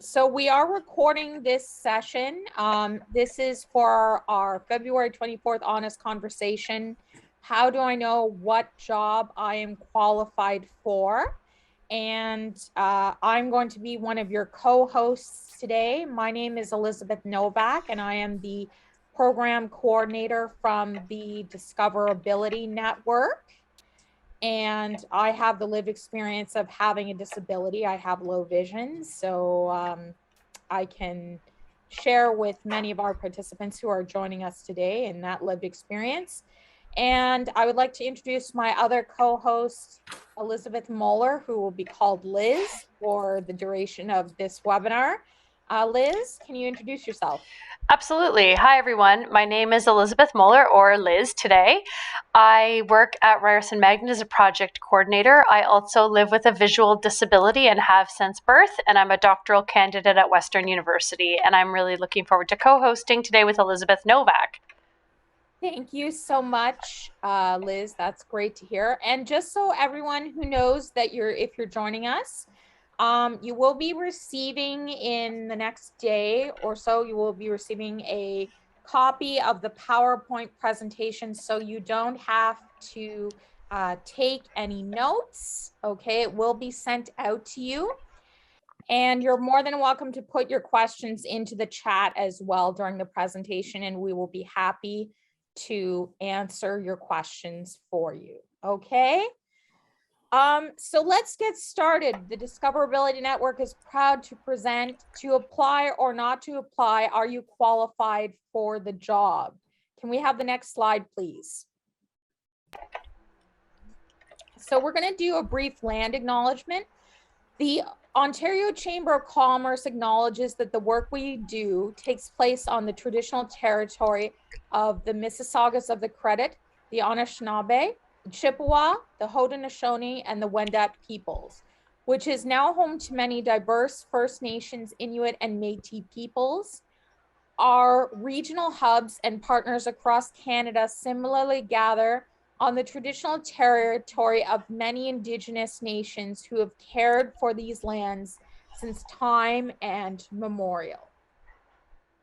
So we are recording this session. This is for our February 24th honest conversation. How do I know what job I am qualified for? And I'm going to be one of your co-hosts today. My name is Elizabeth Novak, and I am the program coordinator from the Discoverability Network. And I have the lived experience of having a disability. I have low vision, so I can share with many of our participants who are joining us today in that lived experience. And I would like to introduce my other co-host, Elizabeth Moeller, who will be called Liz for the duration of this webinar. Liz, can you introduce yourself? Absolutely. Hi, everyone. My name is Elizabeth Moeller, or Liz today. I work at Ryerson Magnet as a project coordinator. I also live with a visual disability and have since birth, and I'm a doctoral candidate at Western University, and I'm really looking forward to co-hosting today with Elizabeth Novak. Thank you so much, Liz. That's great to hear. And just so everyone who knows that if you're joining us, you will be receiving in the next day or so, you will be receiving a copy of the PowerPoint presentation, so you don't have to take any notes. Okay, it will be sent out to you. And you're more than welcome to put your questions into the chat as well during the presentation, and we will be happy to answer your questions for you. Okay. So let's get started. The Discoverability Network is proud to present To Apply or Not to Apply, Are You Qualified for the Job? Can we have the next slide, please? So we're going to do a brief land acknowledgement. The Ontario Chamber of Commerce acknowledges that the work we do takes place on the traditional territory of the Mississaugas of the Credit, the Anishinaabe, the Chippewa, the Haudenosaunee, and the Wendat peoples, which is now home to many diverse First Nations, Inuit, and Métis peoples. Our regional hubs and partners across Canada similarly gather on the traditional territory of many Indigenous nations who have cared for these lands since time and memorial.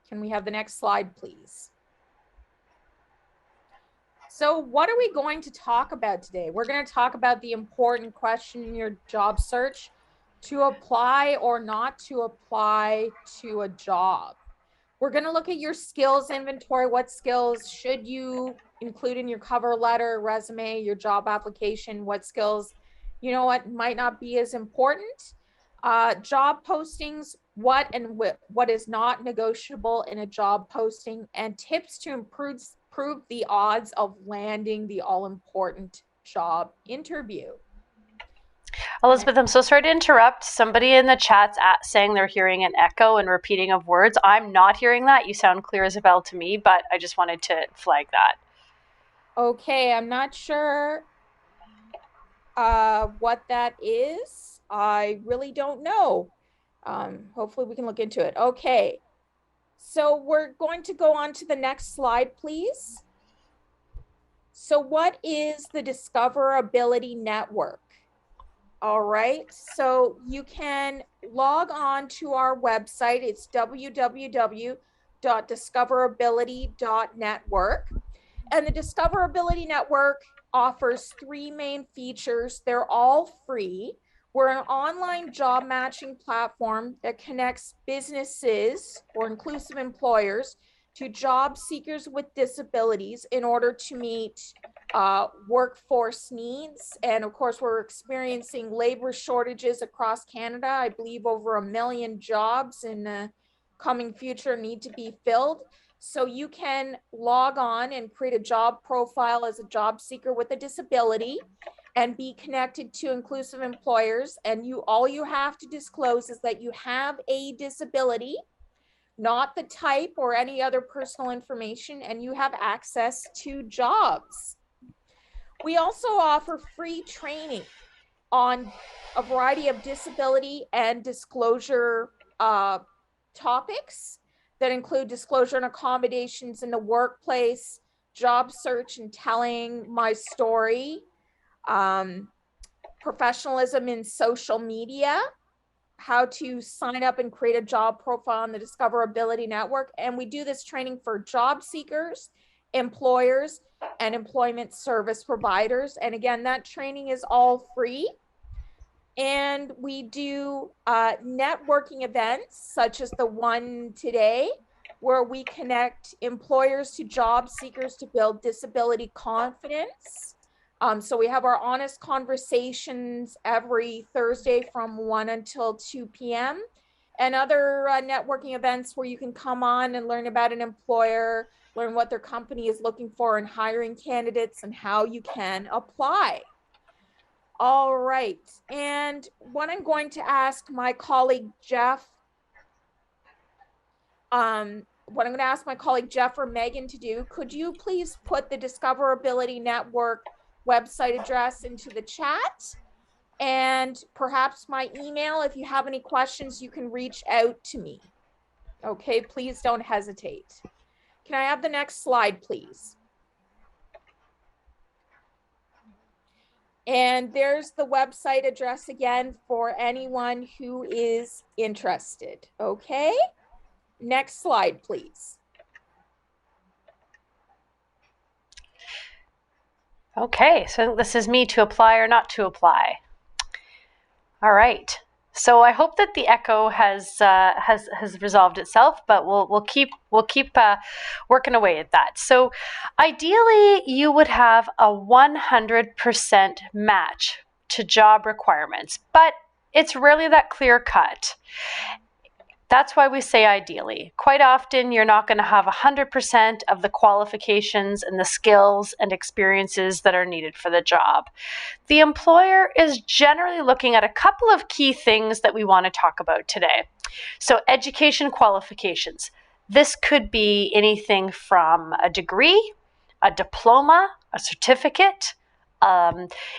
Can we have the next slide, please? So what are we going to talk about today? We're going to talk about the important question in your job search: to apply or not to apply to a job. We're going to look at your skills inventory. What skills should you include in your cover letter, resume, your job application? What skills, might not be as important? Job postings, what is not negotiable in a job posting, and tips to improve the odds of landing the all-important job interview. Elizabeth, I'm so sorry to interrupt. Somebody in the chat's saying they're hearing an echo and repeating of words. I'm not hearing that. You sound clear as a bell to me, but I just wanted to flag that. Okay, I'm not sure what that is. I really don't know. Hopefully we can look into it. Okay, so we're going to go on to the next slide, please. So what is the Discoverability Network? All right, so you can log on to our website. It's www.discoverability.network. And the Discoverability Network offers three main features. They're all free. We're an online job matching platform that connects businesses or inclusive employers to job seekers with disabilities in order to meet workforce needs. And of course, we're experiencing labor shortages across Canada. I believe over 1 million jobs in the coming future need to be filled. So you can log on and create a job profile as a job seeker with a disability and be connected to inclusive employers. And all you have to disclose is that you have a disability, not the type or any other personal information, and you have access to jobs. We also offer free training on a variety of disability and disclosure topics that include disclosure and accommodations in the workplace, job search and telling my story, professionalism in social media, how to sign up and create a job profile on the Discoverability Network. And we do this training for job seekers, employers, and employment service providers. And again, that training is all free. And we do networking events such as the one today, where we connect employers to job seekers to build disability confidence. So we have our honest conversations every Thursday from 1 until 2 p.m. and other networking events where you can come on and learn about an employer, learn what their company is looking for in hiring candidates and how you can apply. All right. And what I'm going to ask my colleague Jeff, what I'm going to ask my colleague Jeff or Megan to do, could you please put the Discoverability Network website address into the chat, and perhaps my email? If you have any questions, you can reach out to me. Okay, please don't hesitate. Can I have the next slide, please? And there's the website address again for anyone who is interested. Okay, next slide, please. Okay, so this is me to apply or not to apply. All right. So I hope that the echo has resolved itself, but we'll keep working away at that. So ideally, you would have a 100% match to job requirements, but it's rarely that clear cut. That's why we say ideally. Quite often, you're not going to have 100% of the qualifications and the skills and experiences that are needed for the job. The employer is generally looking at a couple of key things that we want to talk about today. So education qualifications. This could be anything from a degree, a diploma, a certificate.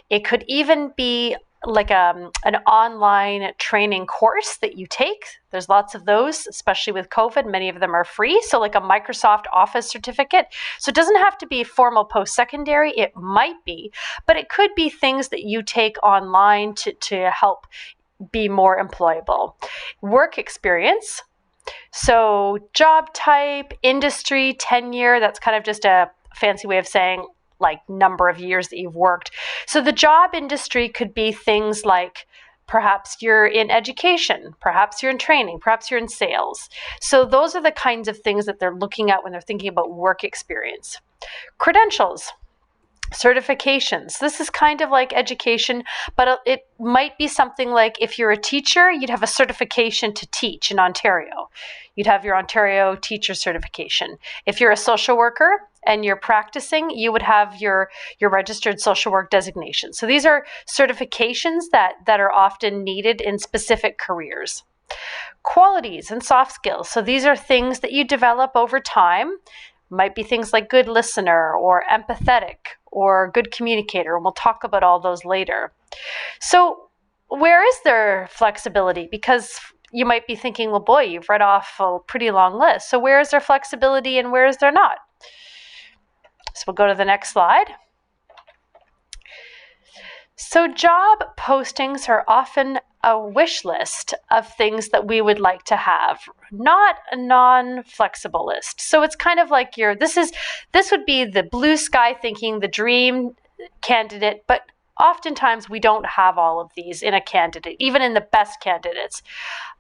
It could even be like an online training course that you take. There's lots of those, especially with COVID. Many of them are free. So like a Microsoft Office certificate. So it doesn't have to be formal post-secondary. It might be, but it could be things that you take online to help be more employable. Work experience. So job type, industry, tenure, that's kind of just a fancy way of saying like number of years that you've worked. So the job industry could be things like perhaps you're in education, perhaps you're in training, perhaps you're in sales. So those are the kinds of things that they're looking at when they're thinking about work experience. Credentials. Certifications. This is kind of like education, but it might be something like if you're a teacher, you'd have a certification to teach in Ontario. You'd have your Ontario teacher certification. If you're a social worker and you're practicing, you would have your registered social work designation. So these are certifications that are often needed in specific careers. Qualities and soft skills. So these are things that you develop over time. Might be things like good listener or empathetic or good communicator, and we'll talk about all those later. So where is there flexibility? Because you might be thinking, well, boy, you've read off a pretty long list. So where is there flexibility and where is there not? So we'll go to the next slide. So job postings are often a wish list of things that we would like to have, not a non-flexible list. So it's kind of like this would be the blue sky thinking, the dream candidate, but oftentimes we don't have all of these in a candidate, even in the best candidates.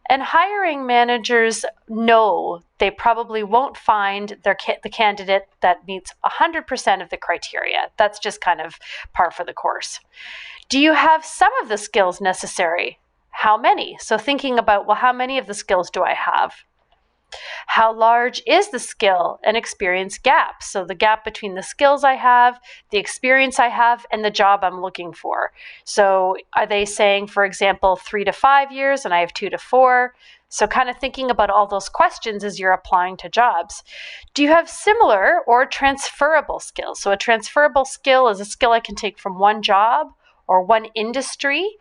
And hiring managers know they probably won't find the candidate that meets 100% of the criteria. That's just kind of par for the course. Do you have some of the skills necessary? How many? So thinking about, well, how many of the skills do I have? How large is the skill and experience gap? So the gap between the skills I have, the experience I have, and the job I'm looking for. So are they saying, for example, 3 to 5 years and I have 2 to 4? So kind of thinking about all those questions as you're applying to jobs. Do you have similar or transferable skills? So a transferable skill is a skill I can take from one job or one industry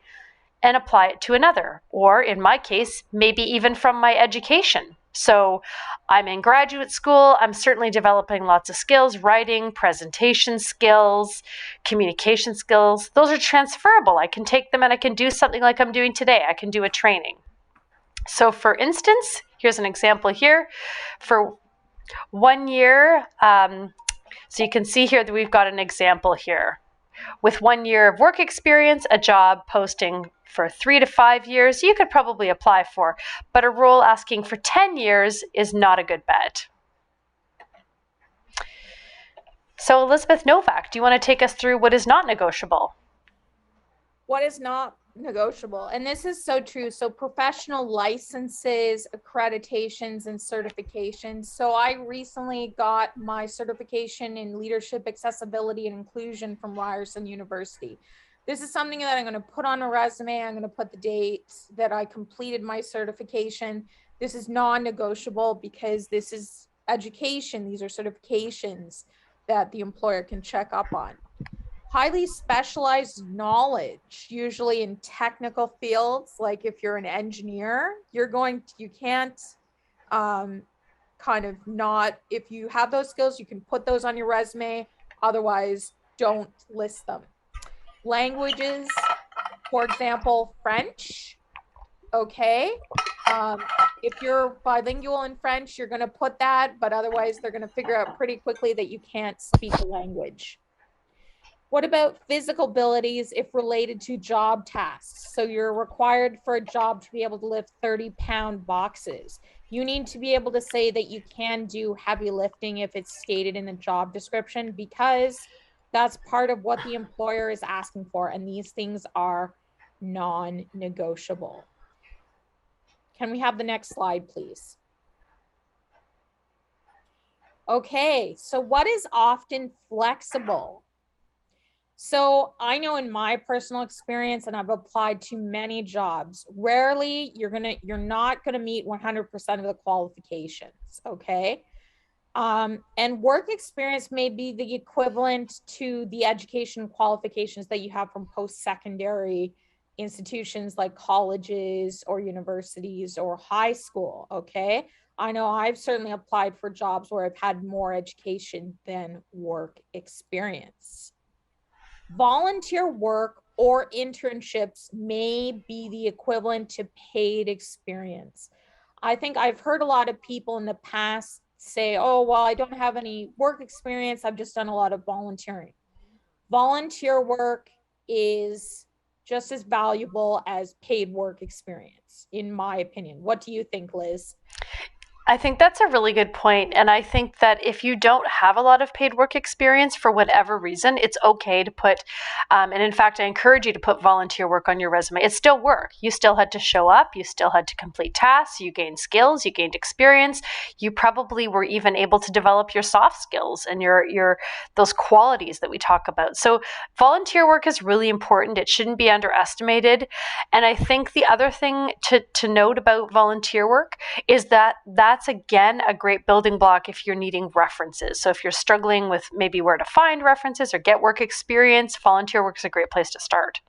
and apply it to another. Or in my case, maybe even from my education. So I'm in graduate school, I'm certainly developing lots of skills, writing, presentation skills, communication skills. Those are transferable. I can take them and I can do something like I'm doing today. I can do a training. So for instance, here's an example here. For 1 year, so you can see here that we've got an example here. With 1 year of work experience, a job posting for 3 to 5 years, you could probably apply for, but a role asking for 10 years is not a good bet. So Elizabeth Novak, do you want to take us through what is not negotiable? What is not negotiable? And this is so true. So professional licenses, accreditations, and certifications. So I recently got my certification in leadership, accessibility, and inclusion from Ryerson University. This is something that I'm going to put on a resume. I'm going to put the dates that I completed my certification. This is non-negotiable because this is education. These are certifications that the employer can check up on. Highly specialized knowledge, usually in technical fields, like if you're an engineer, you can't kind of not, if you have those skills, you can put those on your resume. Otherwise, don't list them. Languages, for example, French. Okay. If you're bilingual in French, you're going to put that, but otherwise they're going to figure out pretty quickly that you can't speak the language. What about physical abilities if related to job tasks? So you're required for a job to be able to lift 30-pound boxes. You need to be able to say that you can do heavy lifting if it's stated in the job description, because that's part of what the employer is asking for. And these things are non-negotiable. Can we have the next slide, please? Okay, so what is often flexible? So I know in my personal experience, and I've applied to many jobs, rarely you're not gonna meet 100% of the qualifications, okay? And work experience may be the equivalent to the education qualifications that you have from post-secondary institutions like colleges or universities or high school, okay? I know I've certainly applied for jobs where I've had more education than work experience. Volunteer work or internships may be the equivalent to paid experience. I think I've heard a lot of people in the past say, oh, well, I don't have any work experience. I've just done a lot of volunteering. Volunteer work is just as valuable as paid work experience, in my opinion. What do you think, Liz? I think that's a really good point. And I think that if you don't have a lot of paid work experience for whatever reason, it's okay to put, and in fact, I encourage you to put volunteer work on your resume. It's still work. You still had to show up. You still had to complete tasks. You gained skills. You gained experience. You probably were even able to develop your soft skills and your those qualities that we talk about. So volunteer work is really important. It shouldn't be underestimated. And I think the other thing to note about volunteer work is that that's again a great building block if you're needing references. So if you're struggling with maybe where to find references or get work experience, volunteer work is a great place to start.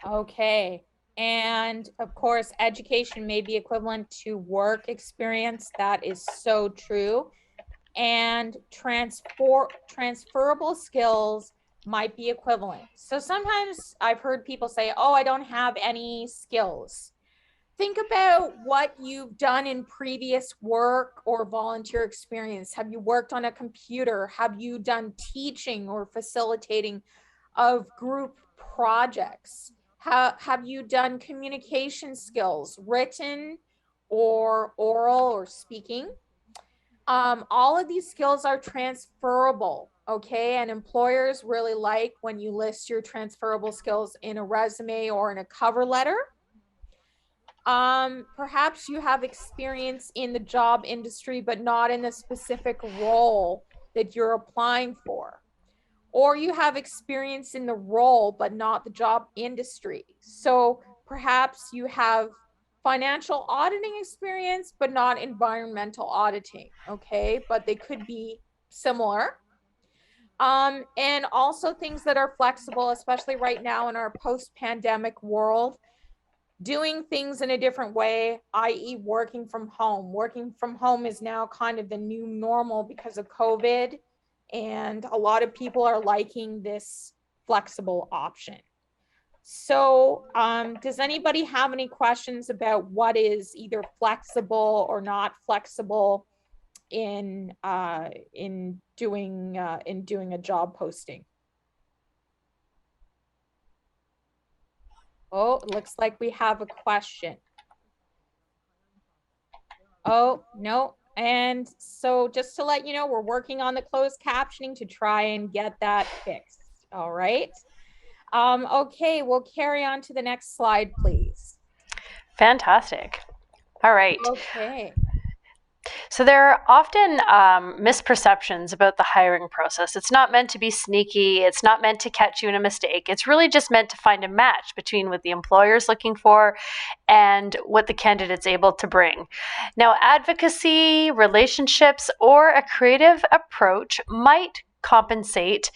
Okay. And of course, education may be equivalent to work experience. That is so true. And transferable skills might be equivalent. So sometimes I've heard people say, oh, I don't have any skills. Think about what you've done in previous work or volunteer experience. Have you worked on a computer? Have you done teaching or facilitating of group projects? Have you done communication skills, written or oral or speaking? All of these skills are transferable, okay? And employers really like when you list your transferable skills in a resume or in a cover letter. Perhaps you have experience in the job industry, but not in the specific role that you're applying for. Or you have experience in the role, but not the job industry. So perhaps you have financial auditing experience, but not environmental auditing, okay? But they could be similar. And also things that are flexible, especially right now in our post-pandemic world, doing things in a different way, i.e. working from home. Working from home is now kind of the new normal because of COVID, and a lot of people are liking this flexible option. So does anybody have any questions about what is either flexible or not flexible in doing a job posting? Oh, it looks like we have a question. Oh, no. And so just to let you know, we're working on the closed captioning to try and get that fixed. All right. Okay, we'll carry on to the next slide, please. Fantastic. All right. Okay. So there are often misperceptions about the hiring process. It's not meant to be sneaky. It's not meant to catch you in a mistake. It's really just meant to find a match between what the employer is looking for and what the candidate's able to bring. Now, advocacy, relationships, or a creative approach might compensate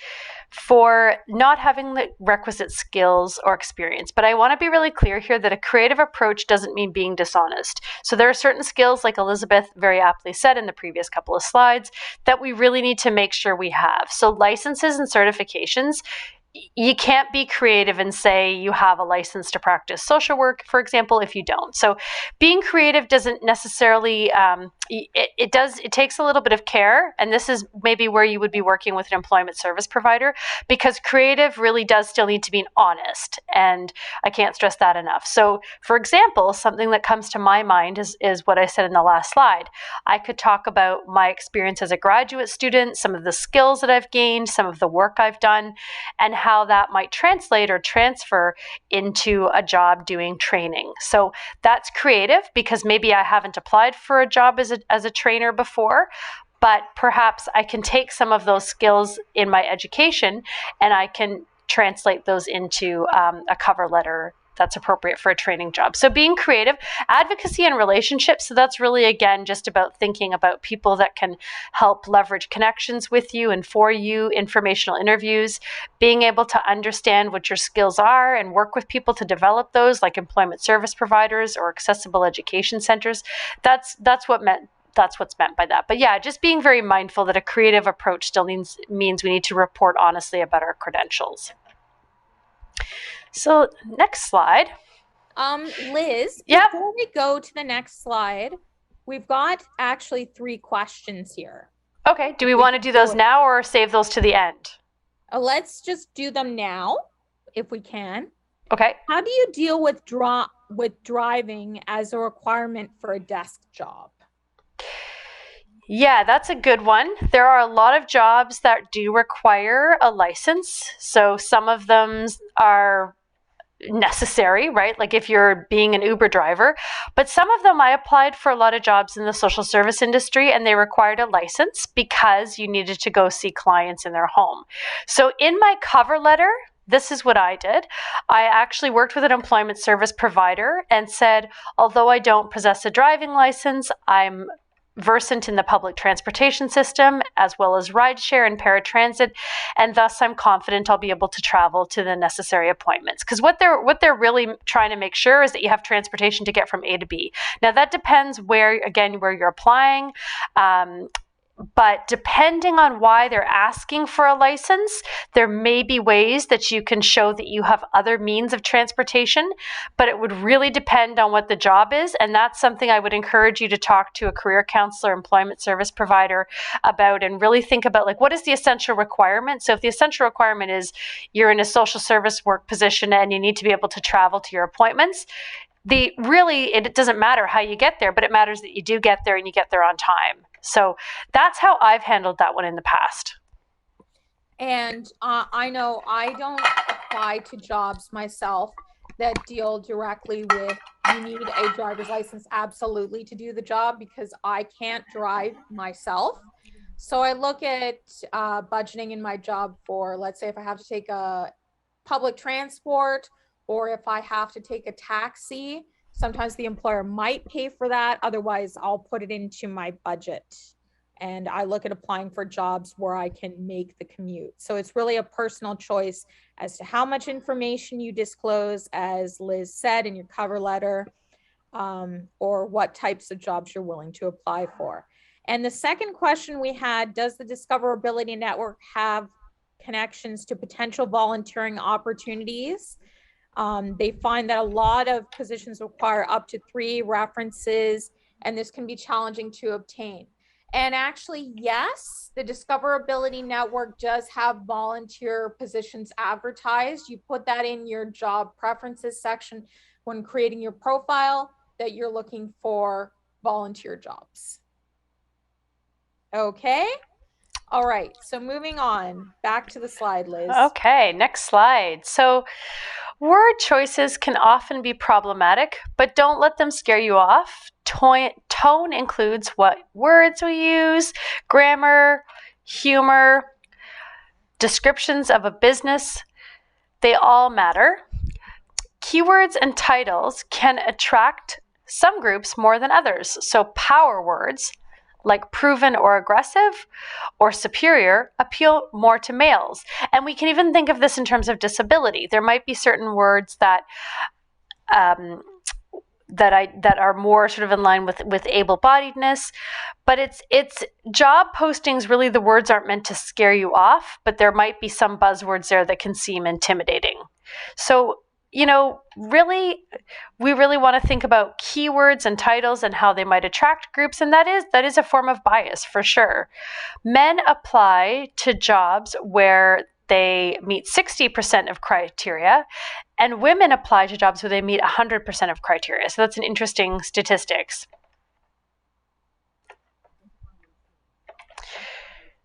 for not having the requisite skills or experience. But I want to be really clear here that a creative approach doesn't mean being dishonest. So there are certain skills, like Elizabeth very aptly said in the previous couple of slides, that we really need to make sure we have. So licenses and certifications, you can't be creative and say you have a license to practice social work, for example, if you don't. So being creative doesn't necessarily, it takes a little bit of care. And this is maybe where you would be working with an employment service provider, because creative really does still need to be honest. And I can't stress that enough. So for example, something that comes to my mind is what I said in the last slide. I could talk about my experience as a graduate student, some of the skills that I've gained, some of the work I've done, and how that might translate or transfer into a job doing training. So that's creative, because maybe I haven't applied for a job as a trainer before, but perhaps I can take some of those skills in my education and I can translate those into a cover letter that's appropriate for a training job. So being creative, advocacy and relationships. So that's really, again, just about thinking about people that can help leverage connections with you and for you, informational interviews, being able to understand what your skills are and work with people to develop those, like employment service providers or accessible education centers. That's what's meant by that. But yeah, just being very mindful that a creative approach still means we need to report honestly about our credentials. So next slide. Liz, Yep. before we go to the next slide, we've got actually 3 questions here. Okay, do we want to do those now or save those to the end? Let's just do them now, if we can. Okay. How do you deal with driving as a requirement for a desk job? Yeah, that's a good one. There are a lot of jobs that do require a license. So some of them are necessary, right? Like if you're being an Uber driver, but some of them, I applied for a lot of jobs in the social service industry and they required a license because you needed to go see clients in their home. So in my cover letter, this is what I did. I actually worked with an employment service provider and said, although I don't possess a driving license, I'm versant in the public transportation system as well as rideshare and paratransit, and thus I'm confident I'll be able to travel to the necessary appointments. Because what they're really trying to make sure is that you have transportation to get from A to B. Now that depends where you're applying. But depending on why they're asking for a license, there may be ways that you can show that you have other means of transportation, but it would really depend on what the job is. And that's something I would encourage you to talk to a career counselor, employment service provider about, and really think about, like, what is the essential requirement? So if the essential requirement is you're in a social service work position and you need to be able to travel to your appointments, it doesn't matter how you get there, but it matters that you do get there and you get there on time. So that's how I've handled that one in the past. And I know I don't apply to jobs myself that deal directly with you need a driver's license absolutely to do the job, because I can't drive myself. So I look at budgeting in my job for, let's say, if I have to take a public transport or if I have to take a taxi. Sometimes the employer might pay for that. Otherwise, I'll put it into my budget. And I look at applying for jobs where I can make the commute. So it's really a personal choice as to how much information you disclose, as Liz said in your cover letter, or what types of jobs you're willing to apply for. And the second question we had, does the Discoverability Network have connections to potential volunteering opportunities? They find that a lot of positions require up to 3 references, and this can be challenging to obtain. And actually, yes, the Discoverability Network does have volunteer positions advertised. You put that in your job preferences section when creating your profile that you're looking for volunteer jobs. Okay. All right. So moving on, back to the slide, Liz. Okay, next slide. So word choices can often be problematic, but don't let them scare you off. Tone includes what words we use, grammar, humor, descriptions of a business. They all matter. Keywords and titles can attract some groups more than others. So power words like proven or aggressive or superior appeal more to males. And we can even think of this in terms of disability. There might be certain words that that are more sort of in line with able-bodiedness, but it's job postings. Really, the words aren't meant to scare you off, but there might be some buzzwords there that can seem intimidating. So, you know, really, we really want to think about keywords and titles and how they might attract groups, and that is a form of bias for sure. Men apply to jobs where they meet 60% of criteria, and women apply to jobs where they meet 100% of criteria. So that's an interesting statistics.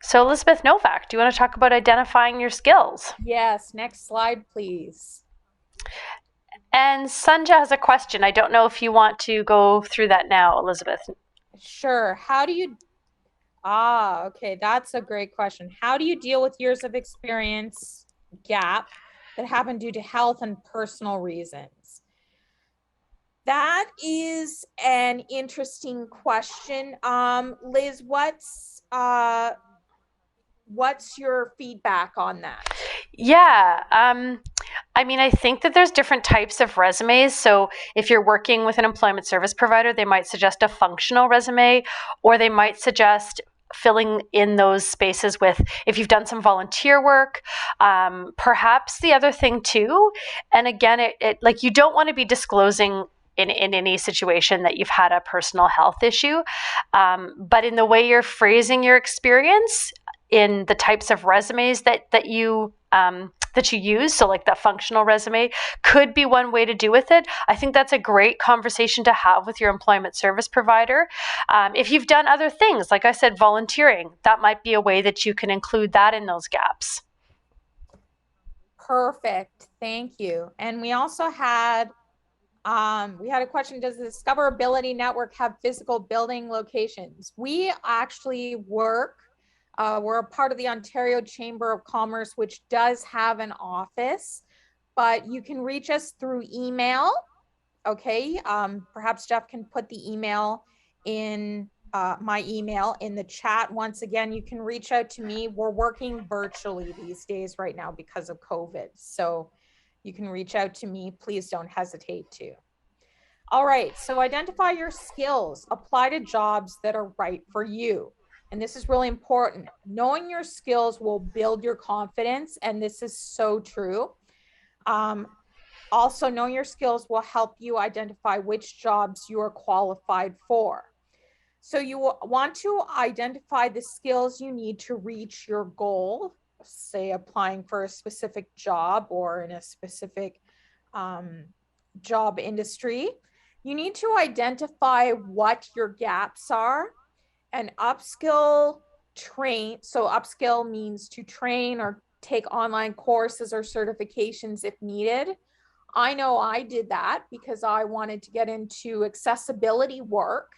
So Elizabeth Novak, do you want to talk about identifying your skills? Yes, next slide, please. And Sunja has a question. I don't know if you want to go through that now, Elizabeth. Sure. How do you okay, that's a great question. How do you deal with years of experience gap that happen due to health and personal reasons? That is an interesting question. Liz, what's your feedback on that? Yeah, I mean, I think that there's different types of resumes. So if you're working with an employment service provider, they might suggest a functional resume, or they might suggest filling in those spaces with, if you've done some volunteer work, perhaps the other thing too. And again, it like, you don't want to be disclosing in any situation that you've had a personal health issue. But in the way you're phrasing your experience, in the types of resumes that you use, so like that functional resume could be one way to do with it. I think that's a great conversation to have with your employment service provider. If you've done other things, like I said, volunteering, that might be a way that you can include that in those gaps. Perfect, thank you. And we also had a question, does the Discoverability Network have physical building locations? We actually work we're a part of the Ontario Chamber of Commerce, which does have an office, but you can reach us through email. Okay. Perhaps Jeff can put the email in my email in the chat. Once again, you can reach out to me. We're working virtually these days right now because of COVID. So you can reach out to me. Please don't hesitate to. All right. So identify your skills, apply to jobs that are right for you. And this is really important. Knowing your skills will build your confidence, and this is so true. Also, knowing your skills will help you identify which jobs you are qualified for. So you want to identify the skills you need to reach your goal, say applying for a specific job or in a specific job industry. You need to identify what your gaps are and upskill, train. So upskill means to train or take online courses or certifications if needed. I know I did that because I wanted to get into accessibility work.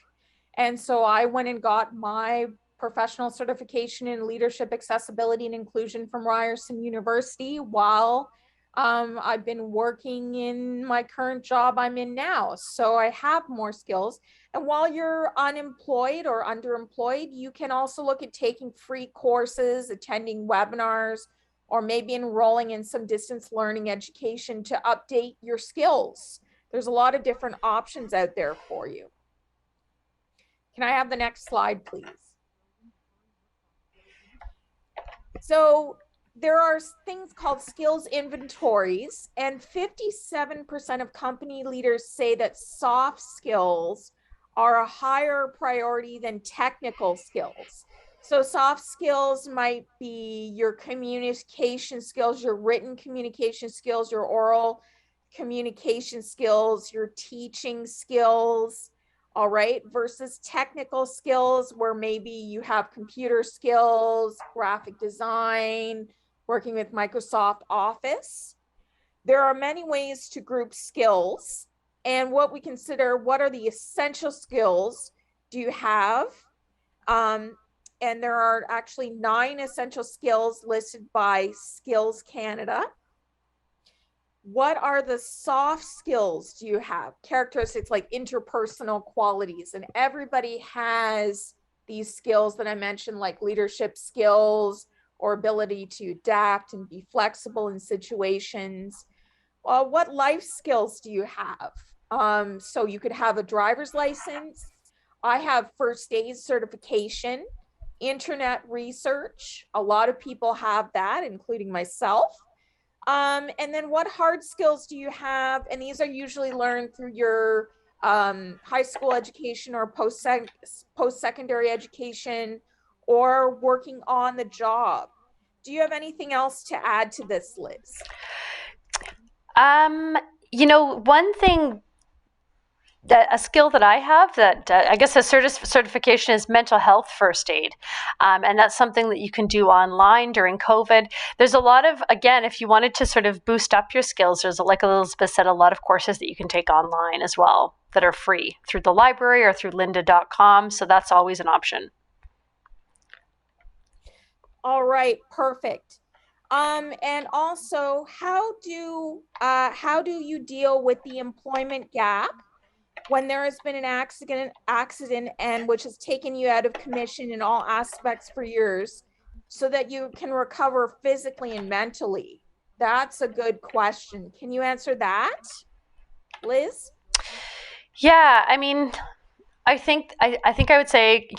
And so I went and got my professional certification in leadership, accessibility, and inclusion from Ryerson University while I've been working in my current job I'm in now. So I have more skills. And while you're unemployed or underemployed, you can also look at taking free courses, attending webinars, or maybe enrolling in some distance learning education to update your skills. There's a lot of different options out there for you. Can I have the next slide, please? So there are things called skills inventories, and 57% of company leaders say that soft skills are a higher priority than technical skills. So soft skills might be your communication skills, your written communication skills, your oral communication skills, your teaching skills, all right, versus technical skills where maybe you have computer skills, graphic design, working with Microsoft Office. There are many ways to group skills, and what we consider, what are the essential skills do you have? And there are actually 9 essential skills listed by Skills Canada. What are the soft skills do you have? Characteristics like interpersonal qualities, and everybody has these skills that I mentioned, like leadership skills or ability to adapt and be flexible in situations. What life skills do you have? So you could have a driver's license. I have first aid certification, internet research. A lot of people have that, including myself. And then what hard skills do you have? And these are usually learned through your high school education or post-secondary education or working on the job. Do you have anything else to add to this, Liz? One thing, a skill that I have that I guess a certification is mental health first aid. And that's something that you can do online during COVID. There's a lot of, again, if you wanted to sort of boost up your skills, there's, like Elizabeth said, a lot of courses that you can take online as well that are free through the library or through lynda.com. So that's always an option. All right, perfect. And also, how do you deal with the employment gap when there has been an accident and which has taken you out of commission in all aspects for years, so that you can recover physically and mentally? That's a good question. Can you answer that, Liz? Yeah, I mean, I think I would say,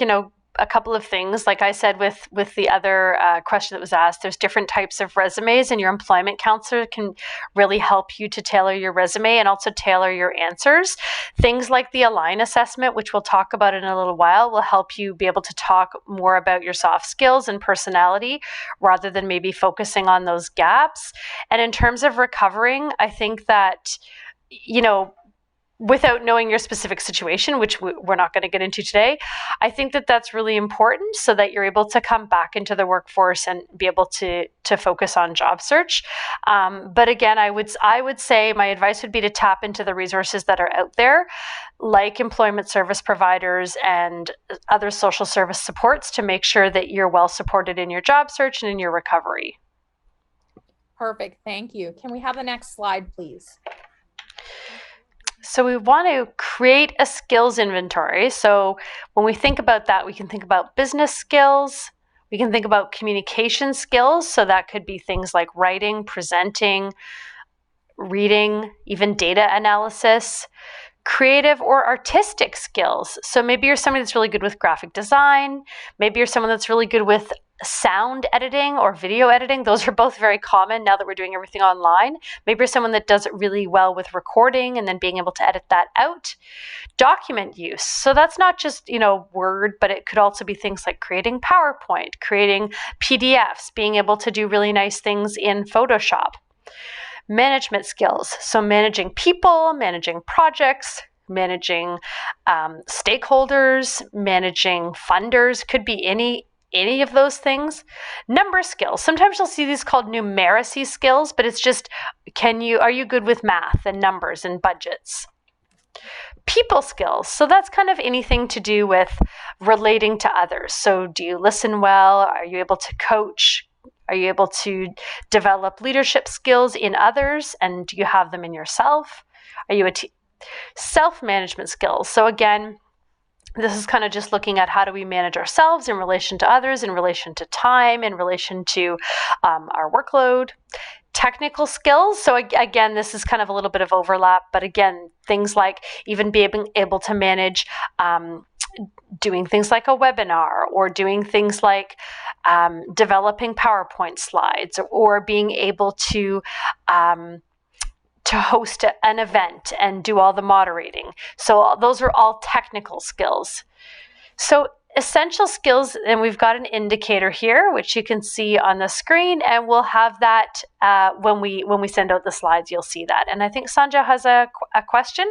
a couple of things. Like I said with the other question that was asked, there's different types of resumes, and your employment counselor can really help you to tailor your resume and also tailor your answers. Things like the Align assessment, which we'll talk about in a little while, will help you be able to talk more about your soft skills and personality rather than maybe focusing on those gaps. And in terms of recovering, I think that, without knowing your specific situation, which we're not going to get into today, I think that that's really important so that you're able to come back into the workforce and be able to focus on job search. But again, I would say my advice would be to tap into the resources that are out there, like employment service providers and other social service supports, to make sure that you're well supported in your job search and in your recovery. Perfect. Thank you. Can we have the next slide, please? So we want to create a skills inventory. So when we think about that, we can think about business skills. We can think about communication skills. So that could be things like writing, presenting, reading, even data analysis. Creative or artistic skills. So maybe you're somebody that's really good with graphic design. Maybe you're someone that's really good with sound editing or video editing. Those are both very common now that we're doing everything online. Maybe you're someone that does it really well with recording and then being able to edit that out. Document use. So that's not just, Word, but it could also be things like creating PowerPoint, creating PDFs, being able to do really nice things in Photoshop. Management skills. So managing people, managing projects, managing stakeholders, managing funders, could be any of those things. Number skills. Sometimes you'll see these called numeracy skills, but it's just, are you good with math and numbers and budgets? People skills. So that's kind of anything to do with relating to others. So do you listen well? Are you able to coach? Are you able to develop leadership skills in others? And do you have them in yourself? Are you self-management skills? So again, this is kind of just looking at how do we manage ourselves in relation to others, in relation to time, in relation to our workload. Technical skills. So again, this is kind of a little bit of overlap, but again, things like even being able to manage doing things like a webinar, or doing things like developing PowerPoint slides, or being able to host an event and do all the moderating. So those are all technical skills. So essential skills, and we've got an indicator here, which you can see on the screen, and we'll have that when we send out the slides, you'll see that. And I think Sanja has a question.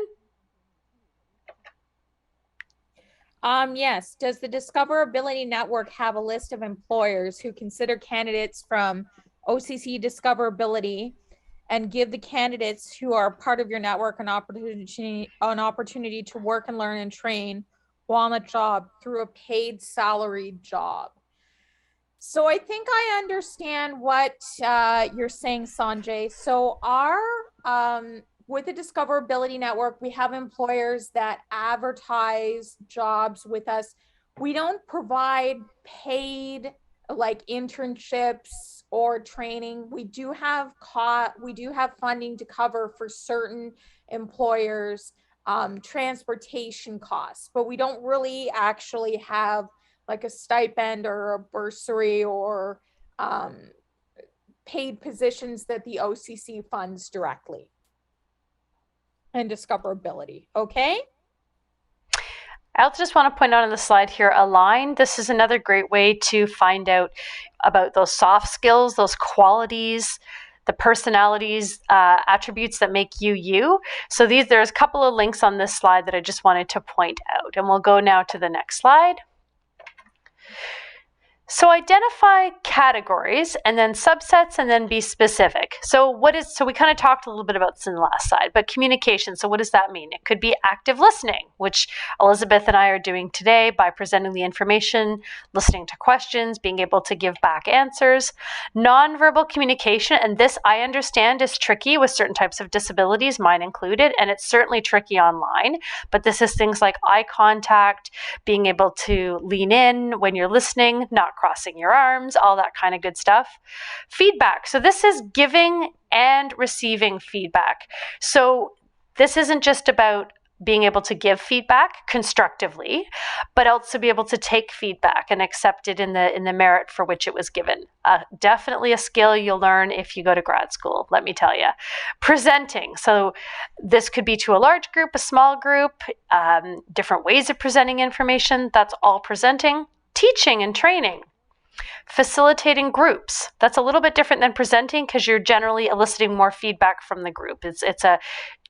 Yes. Does the Discoverability Network have a list of employers who consider candidates from OCC Discoverability and give the candidates who are part of your network an opportunity to work and learn and train while on a job through a paid salaried job? So I think I understand what you're saying, Sanjay. So our with the Discoverability Network, we have employers that advertise jobs with us. We don't provide paid like internships or training. We do have funding to cover for certain employers transportation costs, but we don't really actually have like a stipend or a bursary or paid positions that the OCC funds directly. And Discoverability, okay? I just want to point out on the slide here, Align. This is another great way to find out about those soft skills, those qualities, the personalities, attributes that make you you. So there's a couple of links on this slide that I just wanted to point out. And we'll go now to the next slide. So identify categories and then subsets and then be specific. So we kind of talked a little bit about this in the last slide, but communication. So what does that mean? It could be active listening, which Elizabeth and I are doing today by presenting the information, listening to questions, being able to give back answers. Nonverbal communication, and this I understand is tricky with certain types of disabilities, mine included, and it's certainly tricky online, but this is things like eye contact, being able to lean in when you're listening, not crossing your arms, all that kind of good stuff. Feedback. So this is giving and receiving feedback. So this isn't just about being able to give feedback constructively, but also be able to take feedback and accept it in the merit for which it was given. Definitely a skill you'll learn if you go to grad school, let me tell you. Presenting. So this could be to a large group, a small group, different ways of presenting information. That's all presenting. Teaching and training. Facilitating groups. That's a little bit different than presenting because you're generally eliciting more feedback from the group. It's a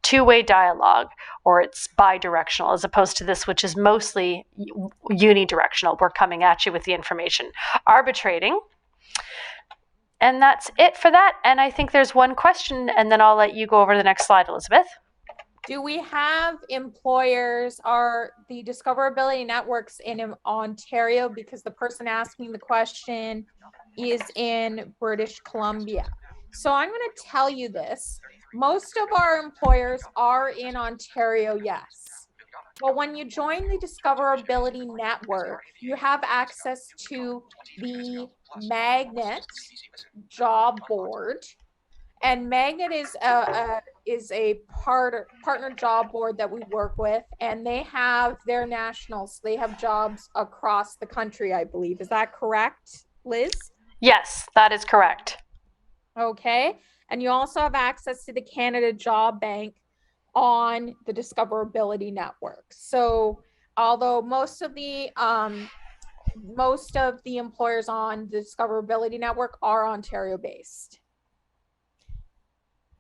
two-way dialogue, or it's bi-directional, as opposed to this, which is mostly unidirectional. We're coming at you with the information. Arbitrating. And that's it for that. And I think there's one question, and then I'll let you go over to the next slide, Elizabeth. Do we have employers? Are the Discoverability Networks in Ontario? Because the person asking the question is in British Columbia. So I'm going to tell you this. Most of our employers are in Ontario, yes. But when you join the Discoverability Network, you have access to the Magnet job board. And Magnet is a partner job board that we work with, and they have their nationals. They have jobs across the country, I believe. Is that correct, Liz? Yes, that is correct. Okay. And you also have access to the Canada Job Bank on the Discoverability Network. So although most of the employers on the Discoverability Network are Ontario based.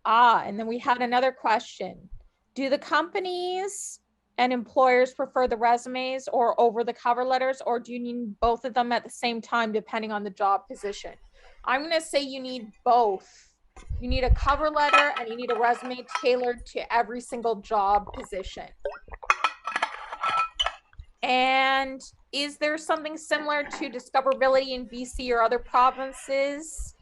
And then we had another question. Do the companies and employers prefer the resumes or over the cover letters, or do you need both of them at the same time depending on the job position? I'm going to say you need both. You need a cover letter and you need a resume tailored to every single job position. And is there something similar to Discoverability in BC or other provinces?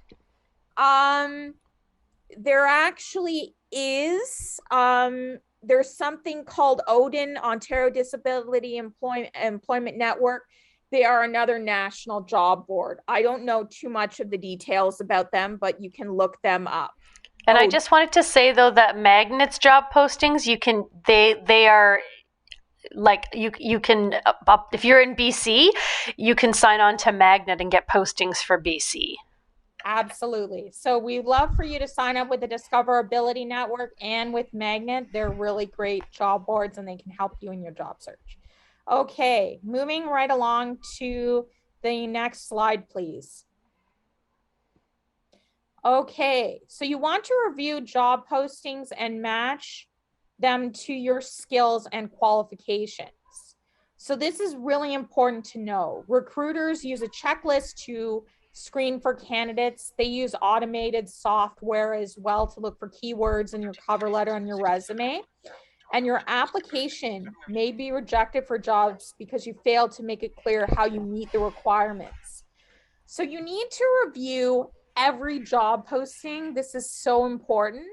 There actually is. There's something called ODIN, Ontario Disability Employment Network. They are another national job board. I don't know too much of the details about them, but you can look them up. And I just wanted to say though that Magnet's job postings, they are like you can, if you're in BC, you can sign on to Magnet and get postings for BC. Absolutely. So we'd love for you to sign up with the Discoverability Network and with Magnet. They're really great job boards and they can help you in your job search. Okay, moving right along to the next slide, please. Okay, so you want to review job postings and match them to your skills and qualifications. So this is really important to know. Recruiters use a checklist to screen for candidates. They use automated software as well to look for keywords in your cover letter and your resume. And your application may be rejected for jobs because you failed to make it clear how you meet the requirements. So you need to review every job posting. This is so important.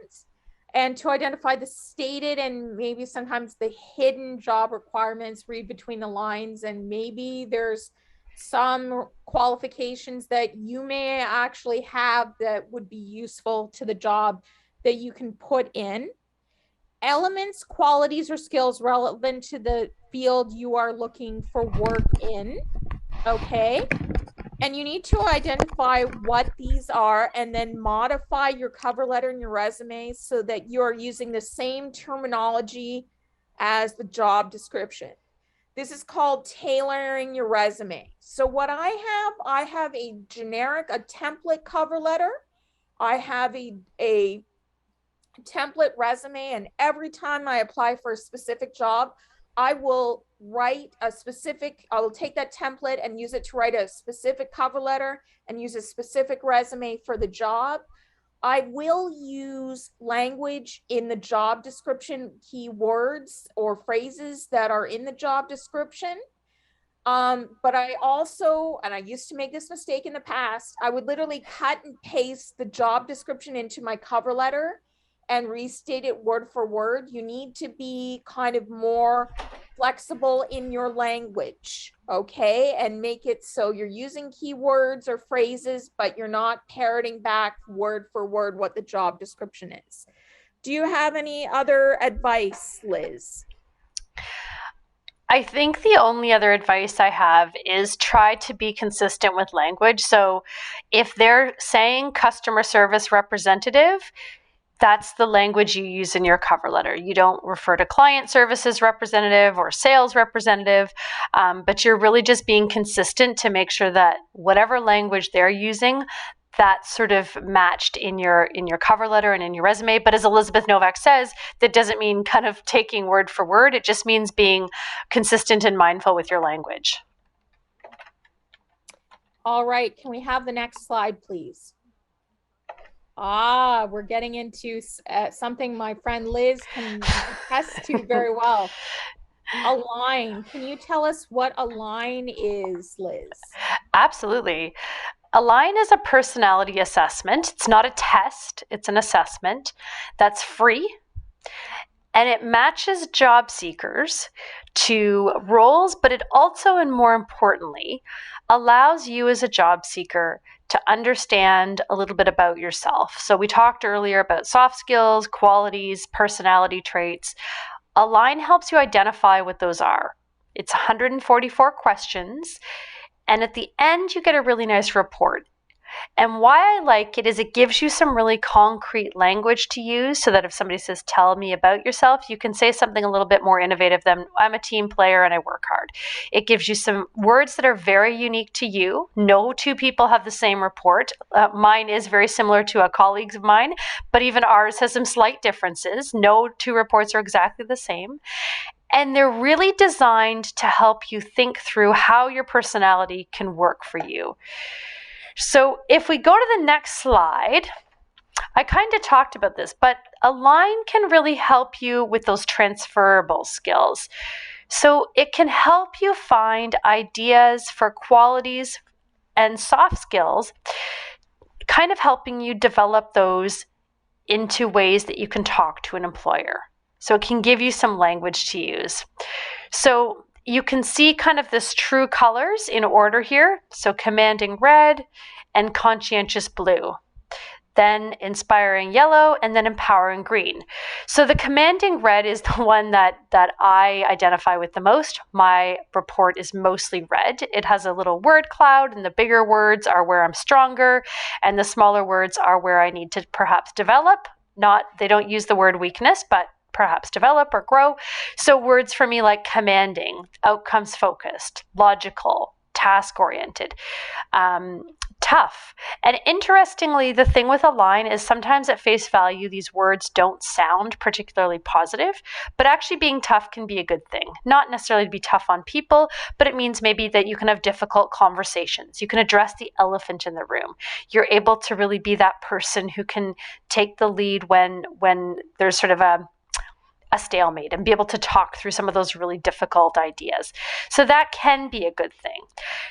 And to identify the stated and maybe sometimes the hidden job requirements, read between the lines, and maybe there's some qualifications that you may actually have that would be useful to the job that you can put in. Elements, qualities, or skills relevant to the field you are looking for work in. Okay. And you need to identify what these are and then modify your cover letter and your resume so that you are using the same terminology as the job description. This is called tailoring your resume. So what I have a generic, a template cover letter. I have a template resume, and every time I apply for a specific job, I will write a specific, I will take that template and use it to write a specific cover letter and use a specific resume for the job. I will use language in the job description, keywords or phrases that are in the job description. But I also, and I used to make this mistake in the past, I would literally cut and paste the job description into my cover letter and restate it word for word. You need to be kind of more flexible in your language, okay? And make it so you're using keywords or phrases, but you're not parroting back word for word what the job description is. Do you have any other advice, Liz? I think the only other advice I have is try to be consistent with language. So if they're saying customer service representative, that's the language you use in your cover letter. You don't refer to client services representative or sales representative, but you're really just being consistent to make sure that whatever language they're using, that's sort of matched in your cover letter and in your resume. But as Elizabeth Novak says, that doesn't mean kind of taking word for word. It just means being consistent and mindful with your language. All right, can we have the next slide, please? We're getting into something my friend Liz can attest to very well. Align. Can you tell us what Align is, Liz? Absolutely. Align is a personality assessment. It's not a test, it's an assessment that's free. And it matches job seekers to roles, but it also, and more importantly, allows you as a job seeker to understand a little bit about yourself. So we talked earlier about soft skills, qualities, personality traits. Align helps you identify what those are. It's 144 questions, and at the end you get a really nice report. And why I like it is it gives you some really concrete language to use so that if somebody says, tell me about yourself, you can say something a little bit more innovative than I'm a team player and I work hard. It gives you some words that are very unique to you. No two people have the same report. Mine is very similar to a colleague of mine, but even ours has some slight differences. No two reports are exactly the same. And they're really designed to help you think through how your personality can work for you. So if we go to the next slide, I kind of talked about this, but Align can really help you with those transferable skills. So it can help you find ideas for qualities and soft skills, kind of helping you develop those into ways that you can talk to an employer. So it can give you some language to use. So you can see kind of this true colors in order here. So commanding red and conscientious blue. then inspiring yellow, and then empowering green. So the commanding red is the one that I identify with the most. My report is mostly red. It has a little word cloud, and the bigger words are where I'm stronger, and the smaller words are where I need to perhaps develop. They don't use the word weakness, but perhaps develop or grow. So words for me like commanding, outcomes focused, logical, task oriented, tough. And interestingly, the thing with align is sometimes at face value, these words don't sound particularly positive, but actually being tough can be a good thing. Not necessarily to be tough on people, but it means maybe that you can have difficult conversations. You can address the elephant in the room. You're able to really be that person who can take the lead when there's sort of a stalemate and be able to talk through some of those really difficult ideas. So that can be a good thing.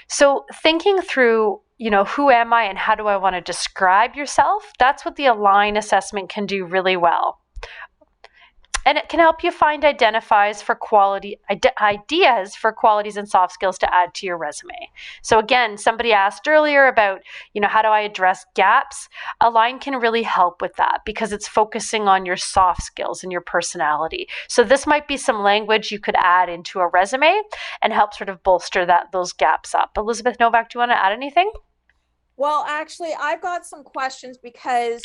So thinking through, who am I and how do I want to describe yourself? That's what the Align assessment can do really well. And it can help you find ideas for qualities and soft skills to add to your resume. So again, somebody asked earlier about, how do I address gaps? Align can really help with that because it's focusing on your soft skills and your personality. So this might be some language you could add into a resume and help sort of bolster those gaps up. Elizabeth Novak, do you want to add anything? Well, actually, I've got some questions because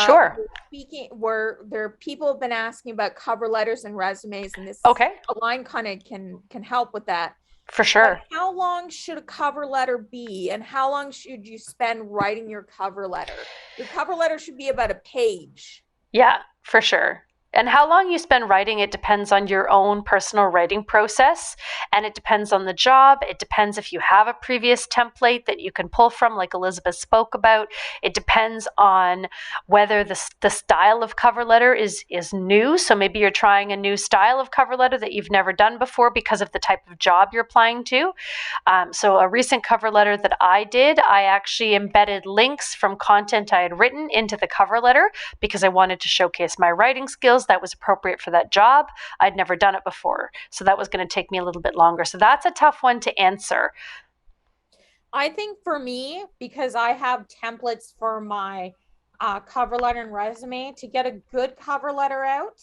Sure. People have been asking about cover letters and resumes, and this Align kind of can help with that. For sure. But how long should a cover letter be, and how long should you spend writing your cover letter? Your cover letter should be about a page. Yeah, for sure. And how long you spend writing, it depends on your own personal writing process, and it depends on the job. It depends if you have a previous template that you can pull from, like Elizabeth spoke about. It depends on whether the style of cover letter is new. So maybe you're trying a new style of cover letter that you've never done before because of the type of job you're applying to. So a recent cover letter that I did, I actually embedded links from content I had written into the cover letter because I wanted to showcase my writing skills that was appropriate for that job. I'd never done it before, so that was going to take me a little bit longer. So that's a tough one to answer. I think for me, because I have templates for my cover letter and resume, to get a good cover letter out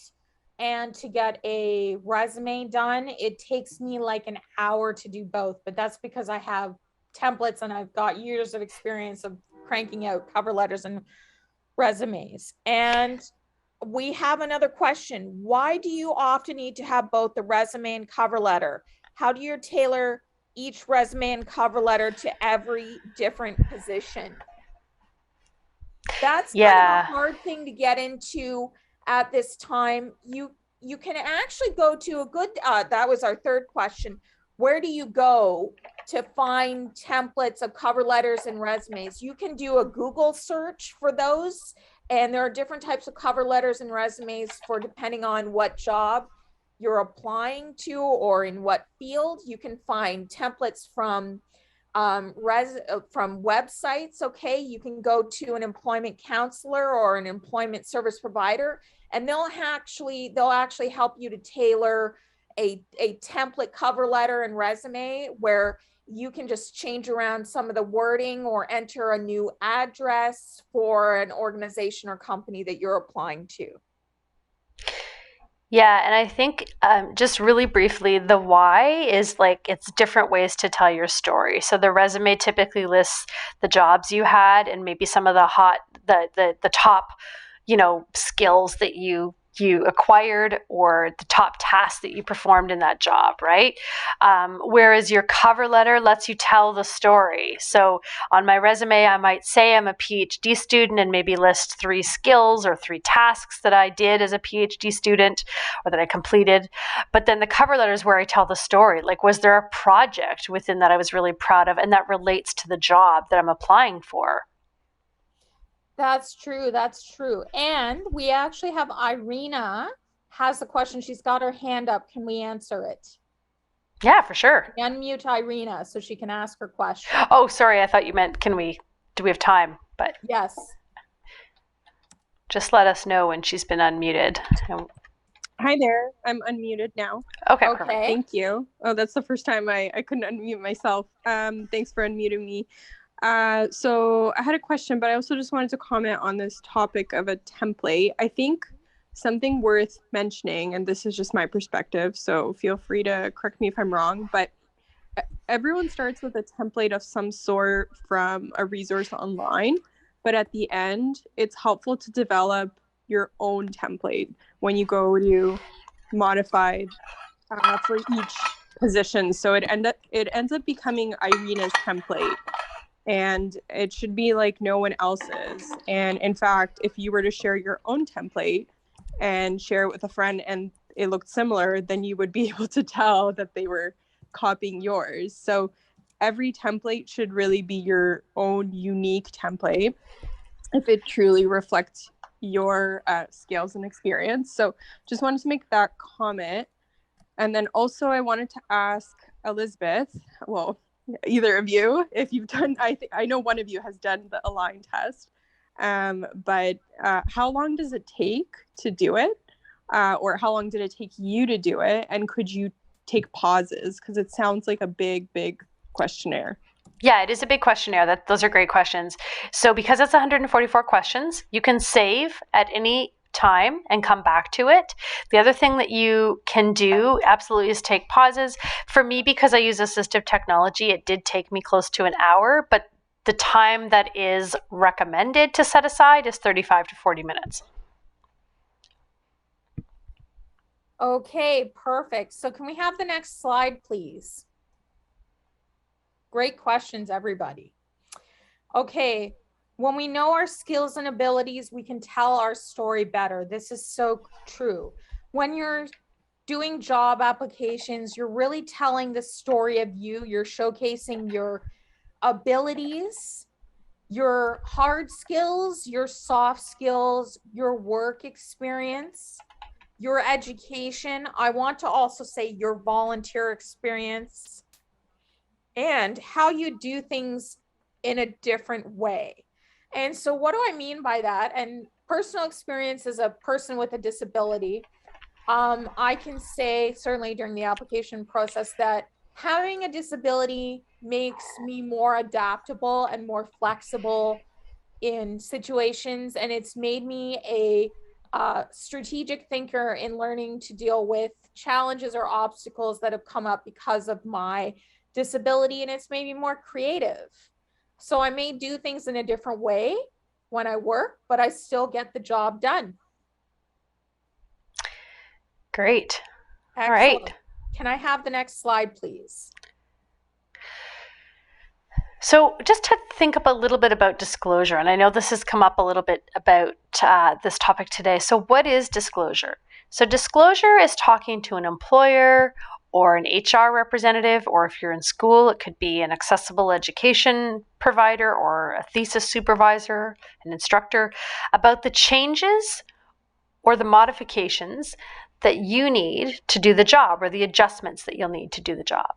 and to get a resume done, it takes me like an hour to do both. But that's because I have templates and I've got years of experience of cranking out cover letters and resumes. And we have another question. Why do you often need to have both the resume and cover letter? How do you tailor each resume and cover letter to every different position? That's kind of a hard thing to get into at this time. You can actually go to a good, that was our third question. Where do you go to find templates of cover letters and resumes? You can do a Google search for those. And there are different types of cover letters and resumes for depending on what job you're applying to or in what field. You can find templates from websites. Okay, you can go to an employment counselor or an employment service provider, and they'll actually help you to tailor a template cover letter and resume where you can just change around some of the wording or enter a new address for an organization or company that you're applying to. Yeah, and I think just really briefly, the why is like it's different ways to tell your story. So the resume typically lists the jobs you had and maybe some of the top, skills that you acquired or the top tasks that you performed in that job, right? Whereas your cover letter lets you tell the story. So on my resume, I might say I'm a PhD student and maybe list 3 skills or 3 tasks that I did as a PhD student or that I completed. But then the cover letter is where I tell the story. Like, was there a project within that I was really proud of and that relates to the job that I'm applying for? That's true. That's true. And we actually have Irina has a question. She's got her hand up. Can we answer it? Yeah, for sure. Unmute Irina so she can ask her question. Oh, sorry. I thought you meant, do we have time? But yes. Just let us know when she's been unmuted. Hi there. I'm unmuted now. Okay. Thank you. Oh, that's the first time I couldn't unmute myself. Thanks for unmuting me. So I had a question, but I also just wanted to comment on this topic of a template. I think something worth mentioning, and this is just my perspective, so feel free to correct me if I'm wrong, but everyone starts with a template of some sort from a resource online, but at the end, it's helpful to develop your own template when you go to modify for each position. So it ends up becoming Irina's template, and it should be like no one else's. And in fact, if you were to share your own template and share it with a friend and it looked similar, then you would be able to tell that they were copying yours. So every template should really be your own unique template if it truly reflects your skills and experience. So just wanted to make that comment. And then also I wanted to ask Elizabeth, well, either of you, if you've done, I know one of you has done the Align test, but how long does it take to do it? Or how long did it take you to do it? And could you take pauses? Because it sounds like a big questionnaire. Yeah, it is a big questionnaire. Those are great questions. So because it's 144 questions, you can save at any time and come back to it. The other thing that you can do absolutely is take pauses. For me, because I use assistive technology, it did take me close to an hour, but the time that is recommended to set aside is 35 to 40 minutes. Okay, perfect. So can we have the next slide, please? Great questions, everybody. Okay, when we know our skills and abilities, we can tell our story better. This is so true. When you're doing job applications, you're really telling the story of you. You're showcasing your abilities, your hard skills, your soft skills, your work experience, your education. I want to also say your volunteer experience and how you do things in a different way. And so what do I mean by that? And personal experience as a person with a disability, I can say certainly during the application process that having a disability makes me more adaptable and more flexible in situations. And it's made me a strategic thinker in learning to deal with challenges or obstacles that have come up because of my disability. And it's made me more creative. So I may do things in a different way when I work, but I still get the job done. Great. Excellent. All right. Can I have the next slide, please? So just to think a little bit about disclosure, and I know this has come up a little bit about this topic today. So what is disclosure? So disclosure is talking to an employer or an HR representative, or if you're in school, it could be an accessible education provider or a thesis supervisor, an instructor, about the changes or the modifications that you need to do the job or the adjustments that you'll need to do the job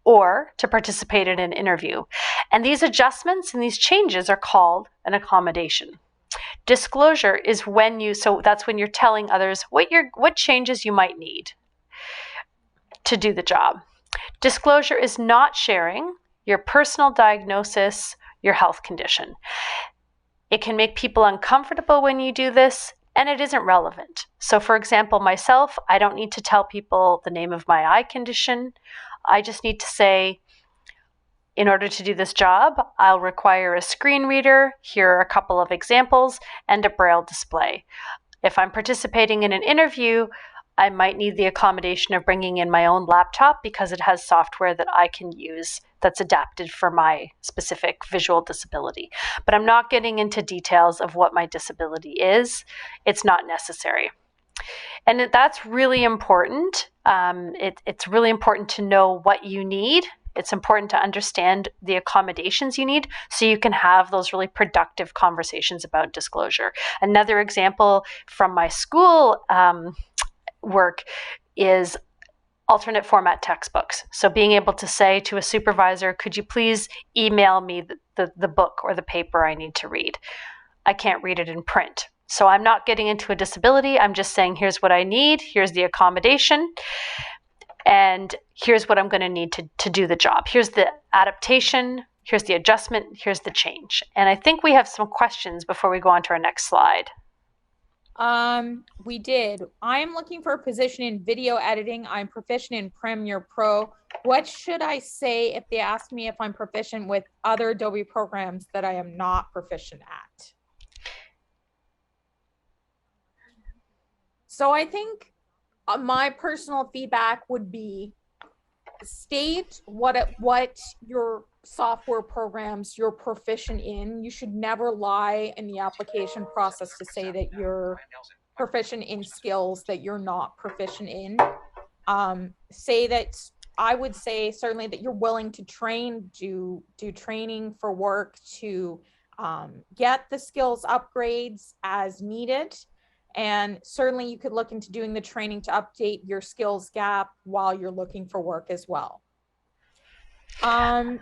or to participate in an interview. And these adjustments and these changes are called an accommodation. Disclosure is so that's when you're telling others what changes you might need to do the job. Disclosure is not sharing your personal diagnosis, your health condition. It can make people uncomfortable when you do this, and it isn't relevant. So for example, myself, I don't need to tell people the name of my eye condition. I just need to say, in order to do this job, I'll require a screen reader. Here are a couple of examples and a braille display. If I'm participating in an interview, I might need the accommodation of bringing in my own laptop because it has software that I can use that's adapted for my specific visual disability. But I'm not getting into details of what my disability is. It's not necessary. And that's really important. It's really important to know what you need. It's important to understand the accommodations you need so you can have those really productive conversations about disclosure. Another example from my school work is alternate format textbooks. So being able to say to a supervisor, could you please email me the book or the paper I need to read? I can't read it in print. So I'm not getting into a disability. I'm just saying, here's what I need. Here's the accommodation. And here's what I'm going to need to do the job. Here's the adaptation here's the adjustment, here's the change. And I think we have some questions before we go on to our next slide. We did. I'm looking for a position in video editing. I'm proficient in Premiere Pro. What should I say if they ask me if I'm proficient with other Adobe programs that I am not proficient at? So I think my personal feedback would be state what your software programs you're proficient in. You should never lie in the application process to say that you're proficient in skills that you're not proficient in. Say that, I would say certainly that you're willing to train, do training for work to get the skills upgrades as needed. And certainly you could look into doing the training to update your skills gap while you're looking for work as well. And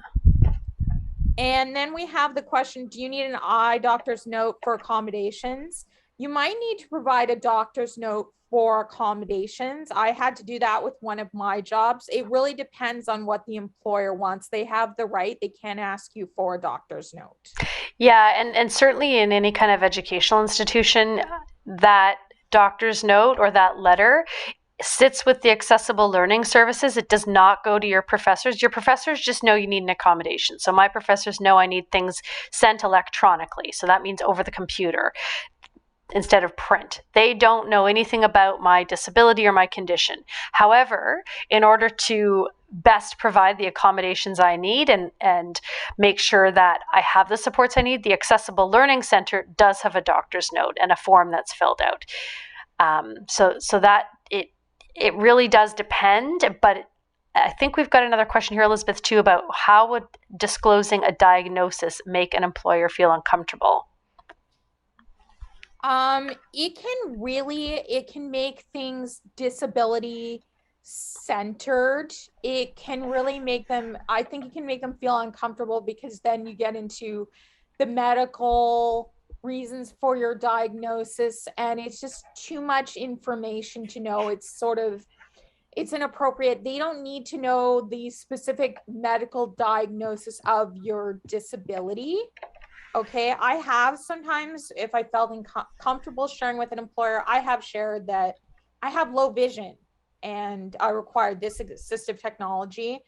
then we have the question, do you need an eye doctor's note for accommodations? You might need to provide a doctor's note for accommodations. I had to do that with one of my jobs. It really depends on what the employer wants. They have the right, they can ask you for a doctor's note. Yeah, and certainly in any kind of educational institution, that doctor's note or that letter sits with the accessible learning services. It does not go to your professors. Your professors just know you need an accommodation. So my professors know I need things sent electronically. So that means over the computer instead of print. They don't know anything about my disability or my condition. However, in order to best provide the accommodations I need and make sure that I have the supports I need, the Accessible Learning Center does have a doctor's note and a form that's filled out. So that it really does depend, but I think we've got another question here, Elizabeth, too, about how would disclosing a diagnosis make an employer feel uncomfortable? It can make things disability centered. It can really make them, I think it can make them feel uncomfortable because then you get into the medical reasons for your diagnosis and it's just too much information to know. It's inappropriate. They don't need to know the specific medical diagnosis of your disability. Okay, I have sometimes, if I felt comfortable sharing with an employer, I have shared that I have low vision and I require this assistive technology.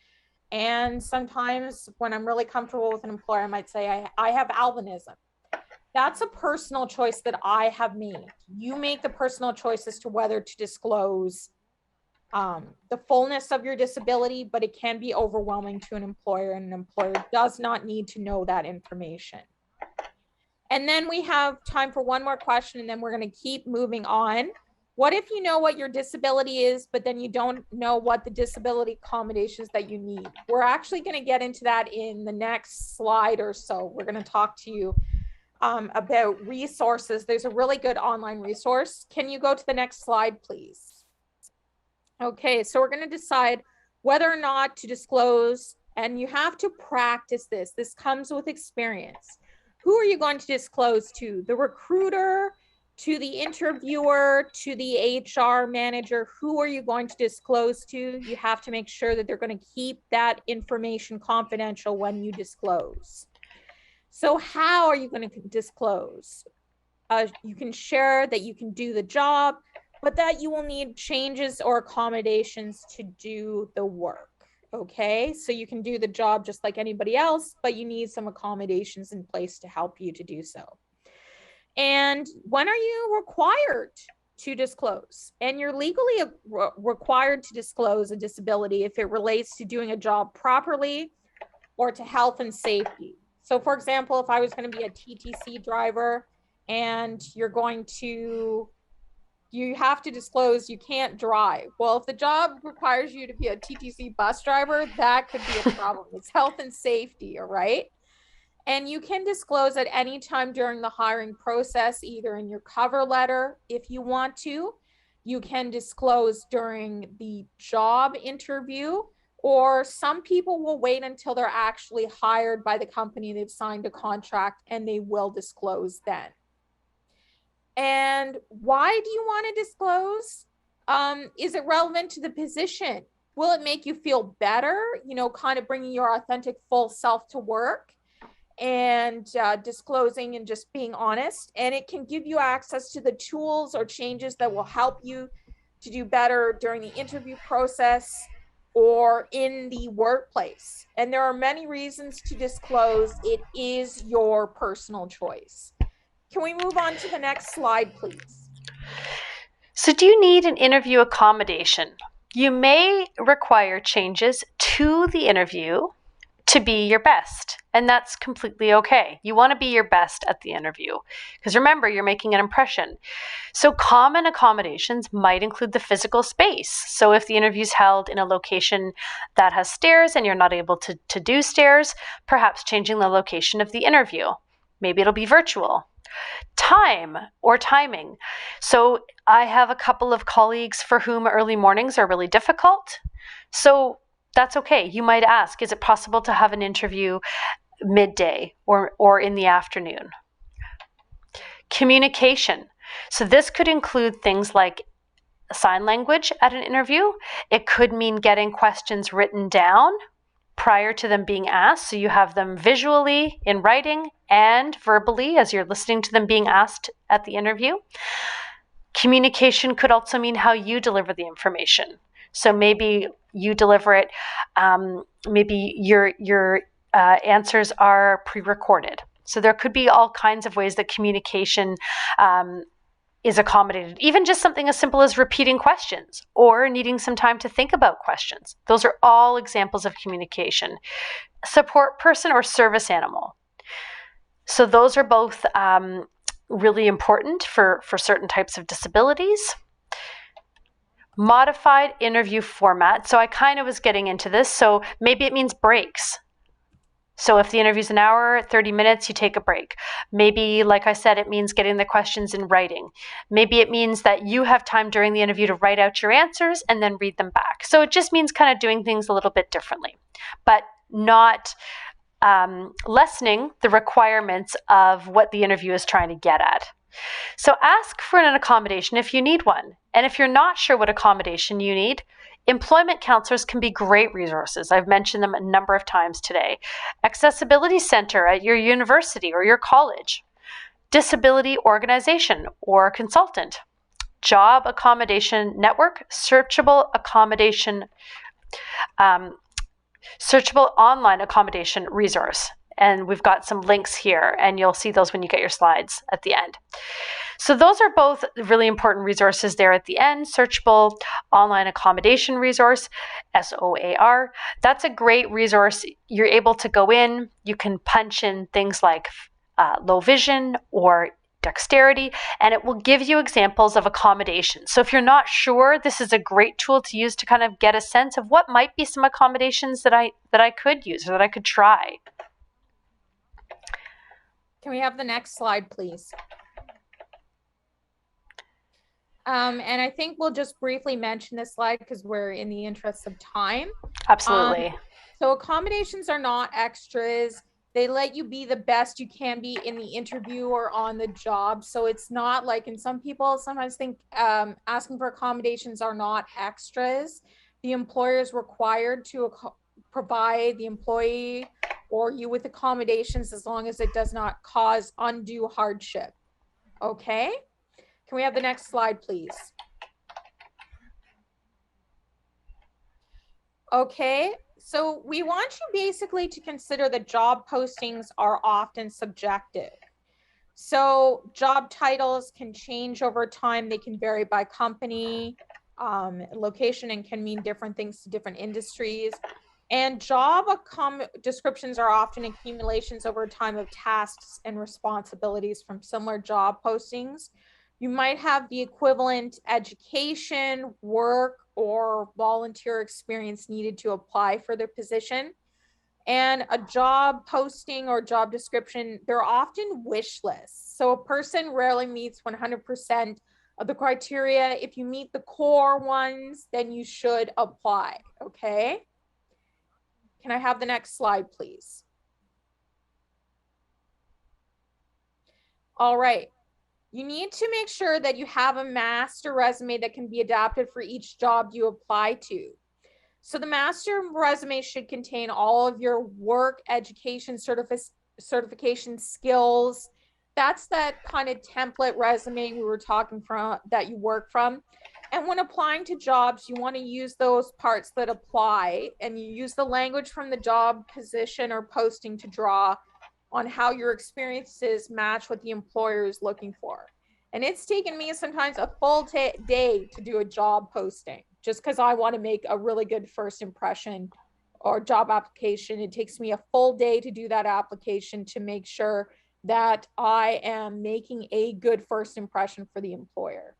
And sometimes when I'm really comfortable with an employer, I might say I have albinism. That's a personal choice that I have made. You make the personal choice as to whether to disclose the fullness of your disability, but it can be overwhelming to an employer, and an employer does not need to know that information. And then we have time for one more question, and then we're going to keep moving on. What if you know what your disability is, but then you don't know what the disability accommodations that you need? We're actually going to get into that in the next slide or so. We're going to talk to you about resources. There's a really good online resource. Can you go to the next slide, please? Okay, so we're going to decide whether or not to disclose, and you have to practice this. This comes with experience. Who are you going to disclose to? The recruiter, to the interviewer, to the HR manager? Who are you going to disclose to? You have to make sure that they're going to keep that information confidential when you disclose. So how are you going to disclose? You can share that you can do the job, but that you will need changes or accommodations to do the work. Okay, so you can do the job just like anybody else, but you need some accommodations in place to help you to do so. And when are you required to disclose? And you're legally required to disclose a disability if it relates to doing a job properly or to health and safety. So for example, if I was going to be a TTC driver and you have to disclose you can't drive. Well, if the job requires you to be a TTC bus driver, that could be a problem. It's health and safety, all right? And you can disclose at any time during the hiring process, either in your cover letter, if you want to. You can disclose during the job interview, or some people will wait until they're actually hired by the company, they've signed a contract, and they will disclose then. And why do you want to disclose? Is it relevant to the position? Will it make you feel better? You know, kind of bringing your authentic full self to work and disclosing and just being honest. And it can give you access to the tools or changes that will help you to do better during the interview process or in the workplace. And there are many reasons to disclose. It is your personal choice. Can we move on to the next slide, please? So do you need an interview accommodation? You may require changes to the interview to be your best, and that's completely okay. You want to be your best at the interview because remember, you're making an impression. So common accommodations might include the physical space. So if the interview is held in a location that has stairs and you're not able to do stairs, perhaps changing the location of the interview. Maybe it'll be virtual. Time or timing. So I have a couple of colleagues for whom early mornings are really difficult. So that's okay. You might ask, is it possible to have an interview midday or in the afternoon? Communication. So this could include things like sign language at an interview. It could mean getting questions written down prior to them being asked. So you have them visually in writing and verbally as you're listening to them being asked at the interview. Communication could also mean how you deliver the information. So maybe you deliver it, maybe your answers are pre-recorded. So there could be all kinds of ways that communication is accommodated, even just something as simple as repeating questions or needing some time to think about questions. Those are all examples of communication. Support person or service animal. So those are both really important for certain types of disabilities. Modified interview format. So I kind of was getting into this. So maybe it means breaks. So if the interview's an hour, 30 minutes, you take a break. Maybe, like I said, it means getting the questions in writing. Maybe it means that you have time during the interview to write out your answers and then read them back. So it just means kind of doing things a little bit differently, but not lessening the requirements of what the interview is trying to get at. So ask for an accommodation if you need one. And if you're not sure what accommodation you need, employment counselors can be great resources. I've mentioned them a number of times today. Accessibility Center at your university or your college. Disability organization or consultant. Job Accommodation Network, searchable online accommodation resource. And we've got some links here, and you'll see those when you get your slides at the end. So those are both really important resources there at the end. Searchable online accommodation resource, SOAR. That's a great resource. You're able to go in, you can punch in things like low vision or dexterity, and it will give you examples of accommodations. So if you're not sure, this is a great tool to use to kind of get a sense of what might be some accommodations that I could use or that I could try. Can we have the next slide, please? And I think we'll just briefly mention this slide because we're in the interest of time. Absolutely. So accommodations are not extras. They let you be the best you can be in the interview or on the job. So it's not like, and some people sometimes think asking for accommodations are not extras. The employer is required to provide the employee or you with accommodations as long as it does not cause undue hardship. Okay, can we have the next slide, please? Okay, so we want you basically to consider that job postings are often subjective. So job titles can change over time. They can vary by company, location, and can mean different things to different industries. And job descriptions are often accumulations over time of tasks and responsibilities from similar job postings. You might have the equivalent education, work, or volunteer experience needed to apply for the position. And a job posting or job description, they're often wish lists. So a person rarely meets 100% of the criteria. If you meet the core ones, then you should apply, okay? Can I have the next slide, please? All right. You need to make sure that you have a master resume that can be adapted for each job you apply to. So the master resume should contain all of your work, education, certification, skills. That's that kind of template resume we were talking from, that you work from. And when applying to jobs, you want to use those parts that apply, and you use the language from the job position or posting to draw on how your experiences match what the employer is looking for. And it's taken me sometimes a full day to do a job posting, just because I want to make a really good first impression or job application. It takes me a full day to do that application to make sure that I am making a good first impression for the employer.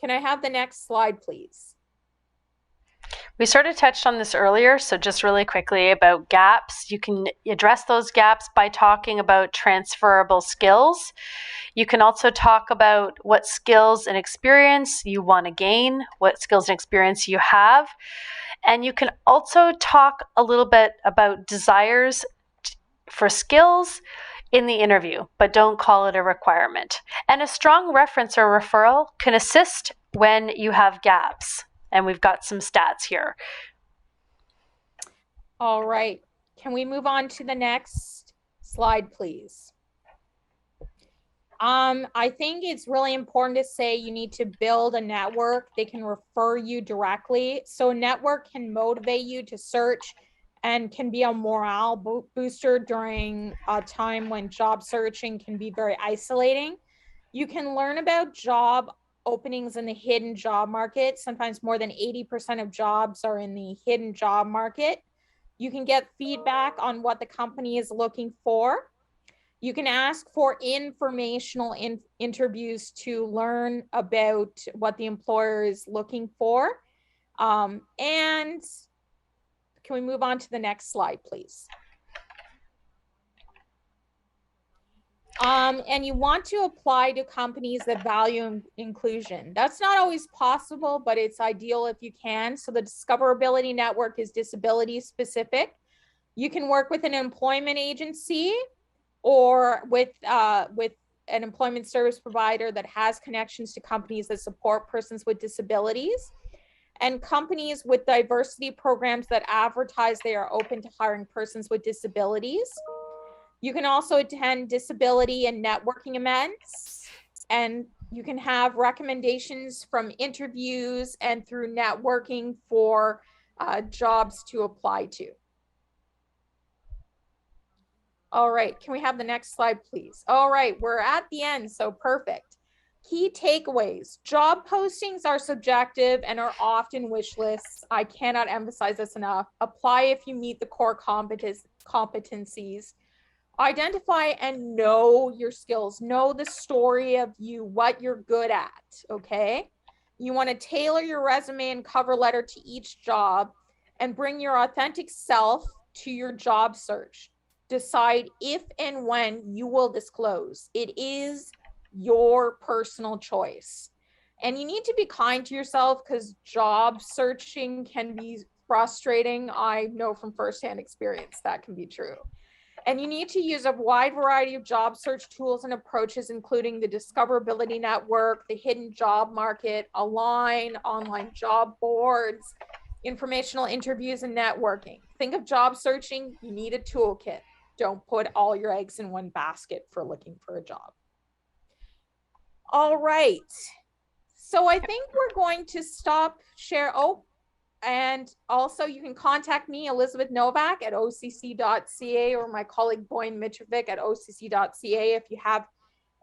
Can I have the next slide, please? We sort of touched on this earlier, so just really quickly about gaps. You can address those gaps by talking about transferable skills. You can also talk about what skills and experience you want to gain, what skills and experience you have. And you can also talk a little bit about desires for skills in the interview, but don't call it a requirement. And a strong reference or referral can assist when you have gaps. And we've got some stats here. All right. Can we move on to the next slide, please? I think it's really important to say you need to build a network. They can refer you directly. So a network can motivate you to search and can be a morale booster during a time when job searching can be very isolating. You can learn about job openings in the hidden job market. Sometimes more than 80% of jobs are in the hidden job market. You can get feedback on what the company is looking for. You can ask for informational interviews to learn about what the employer is looking for. And can we move on to the next slide, please? And you want to apply to companies that value inclusion. That's not always possible, but it's ideal if you can. So the Discoverability Network is disability specific. You can work with an employment agency or with an employment service provider that has connections to companies that support persons with disabilities, and companies with diversity programs that advertise they are open to hiring persons with disabilities. You can also attend disability and networking events, and you can have recommendations from interviews and through networking for jobs to apply to. All right, can we have the next slide, please? All right, we're at the end, so perfect. Key takeaways. Job postings are subjective and are often wish lists. I cannot emphasize this enough. Apply if you meet the core competencies. Identify and know your skills. Know the story of you, what you're good at, okay? You want to tailor your resume and cover letter to each job and bring your authentic self to your job search. Decide if and when you will disclose. It is your personal choice. And you need to be kind to yourself because job searching can be frustrating. I know from firsthand experience that can be true. And you need to use a wide variety of job search tools and approaches, including the Discoverability Network, the hidden job market, Align, online job boards, informational interviews, and networking. Think of job searching, you need a toolkit. Don't put all your eggs in one basket for looking for a job. All right. So I think we're going to stop share. Oh, and also you can contact me, Elizabeth Novak at occ.ca, or my colleague Boyne Mitrovic at occ.ca if you have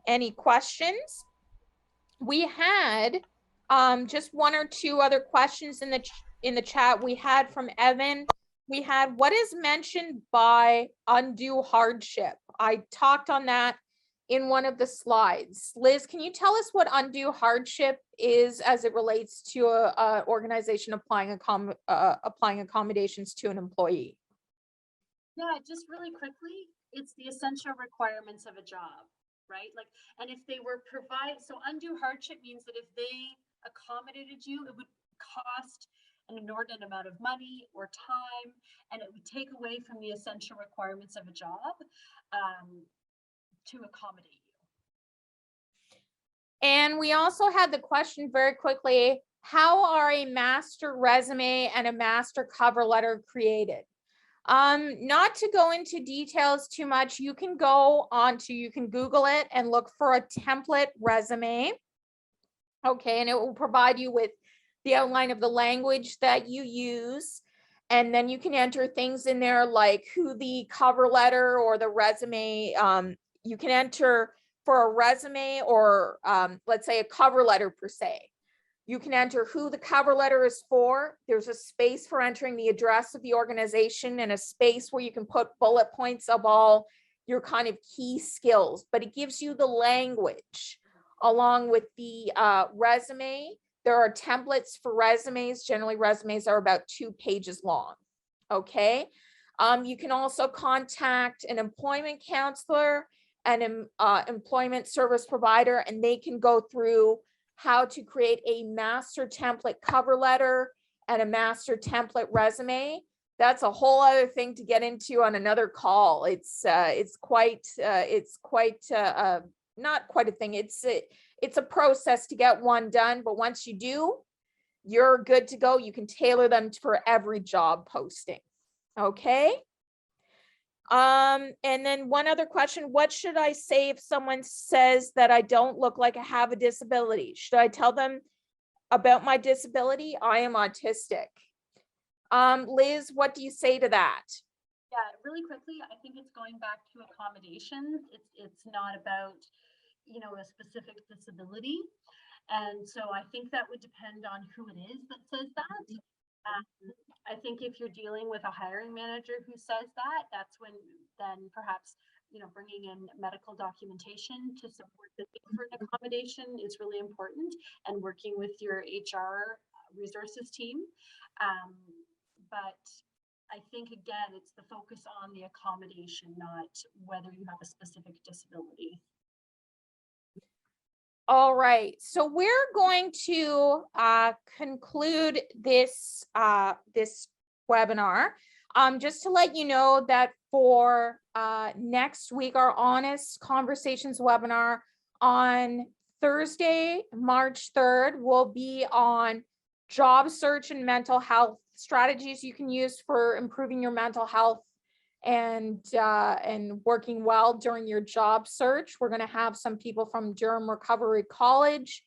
any questions. We had just one or two other questions in the chat. We had from Evan. We had, what is mentioned by undue hardship? I talked on that in one of the slides. Liz, can you tell us what undue hardship is as it relates to a organization applying accommodations to an employee? Yeah, just really quickly, it's the essential requirements of a job, right? Like, and if they were so undue hardship means that if they accommodated you, it would cost an inordinate amount of money or time, and it would take away from the essential requirements of a job to accommodate you. And we also had the question very quickly, how are a master resume and a master cover letter created? Not to go into details too much, you can you can Google it and look for a template resume. Okay, and it will provide you with the outline of the language that you use. And then you can enter things in there like who the cover letter or the resume, you can enter for a resume or let's say a cover letter per se. You can enter who the cover letter is for. There's a space for entering the address of the organization and a space where you can put bullet points of all your kind of key skills, but it gives you the language along with the resume. There are templates for resumes. Generally, resumes are about 2 pages long. Okay. You can also contact an employment counselor and an employment service provider, and they can go through how to create a master template cover letter and a master template resume. That's a whole other thing to get into on another call. It's quite not quite a thing. It's a process to get one done, but once you do, you're good to go. You can tailor them for every job posting. Okay. And then one other question, what should I say if someone says that I don't look like I have a disability? Should I tell them about my disability? I am autistic. Liz, what do you say to that? Yeah, really quickly, I think it's going back to accommodations. It's not about, you know, a specific disability. And so I think that would depend on who it is that says that. I think if you're dealing with a hiring manager who says that, that's when then perhaps, you know, bringing in medical documentation to support the need for an accommodation is really important, and working with your HR resources team. But I think, again, it's the focus on the accommodation, not whether you have a specific disability. All right, so we're going to conclude this this webinar. Just to let you know that for next week, our Honest Conversations webinar on Thursday, March 3rd, will be on job search and mental health strategies you can use for improving your mental health and working well during your job search. We're going to have some people from Durham Recovery College,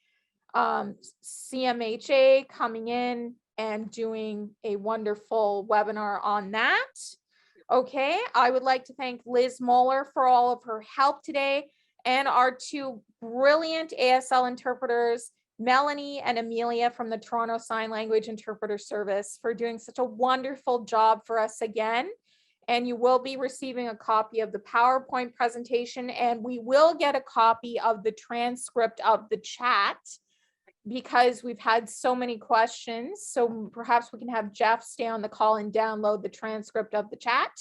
CMHA coming in and doing a wonderful webinar on that. Okay, I would like to thank Liz Moeller for all of her help today, and our 2 brilliant ASL interpreters, Melanie and Amelia from the Toronto Sign Language Interpreter Service, for doing such a wonderful job for us again. And you will be receiving a copy of the PowerPoint presentation, and we will get a copy of the transcript of the chat because we've had so many questions. So perhaps we can have Jeff stay on the call and download the transcript of the chat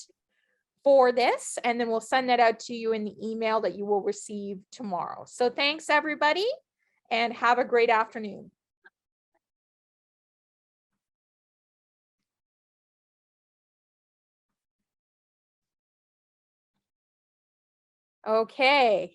for this, and then we'll send that out to you in the email that you will receive tomorrow. So thanks, everybody, and have a great afternoon. Okay.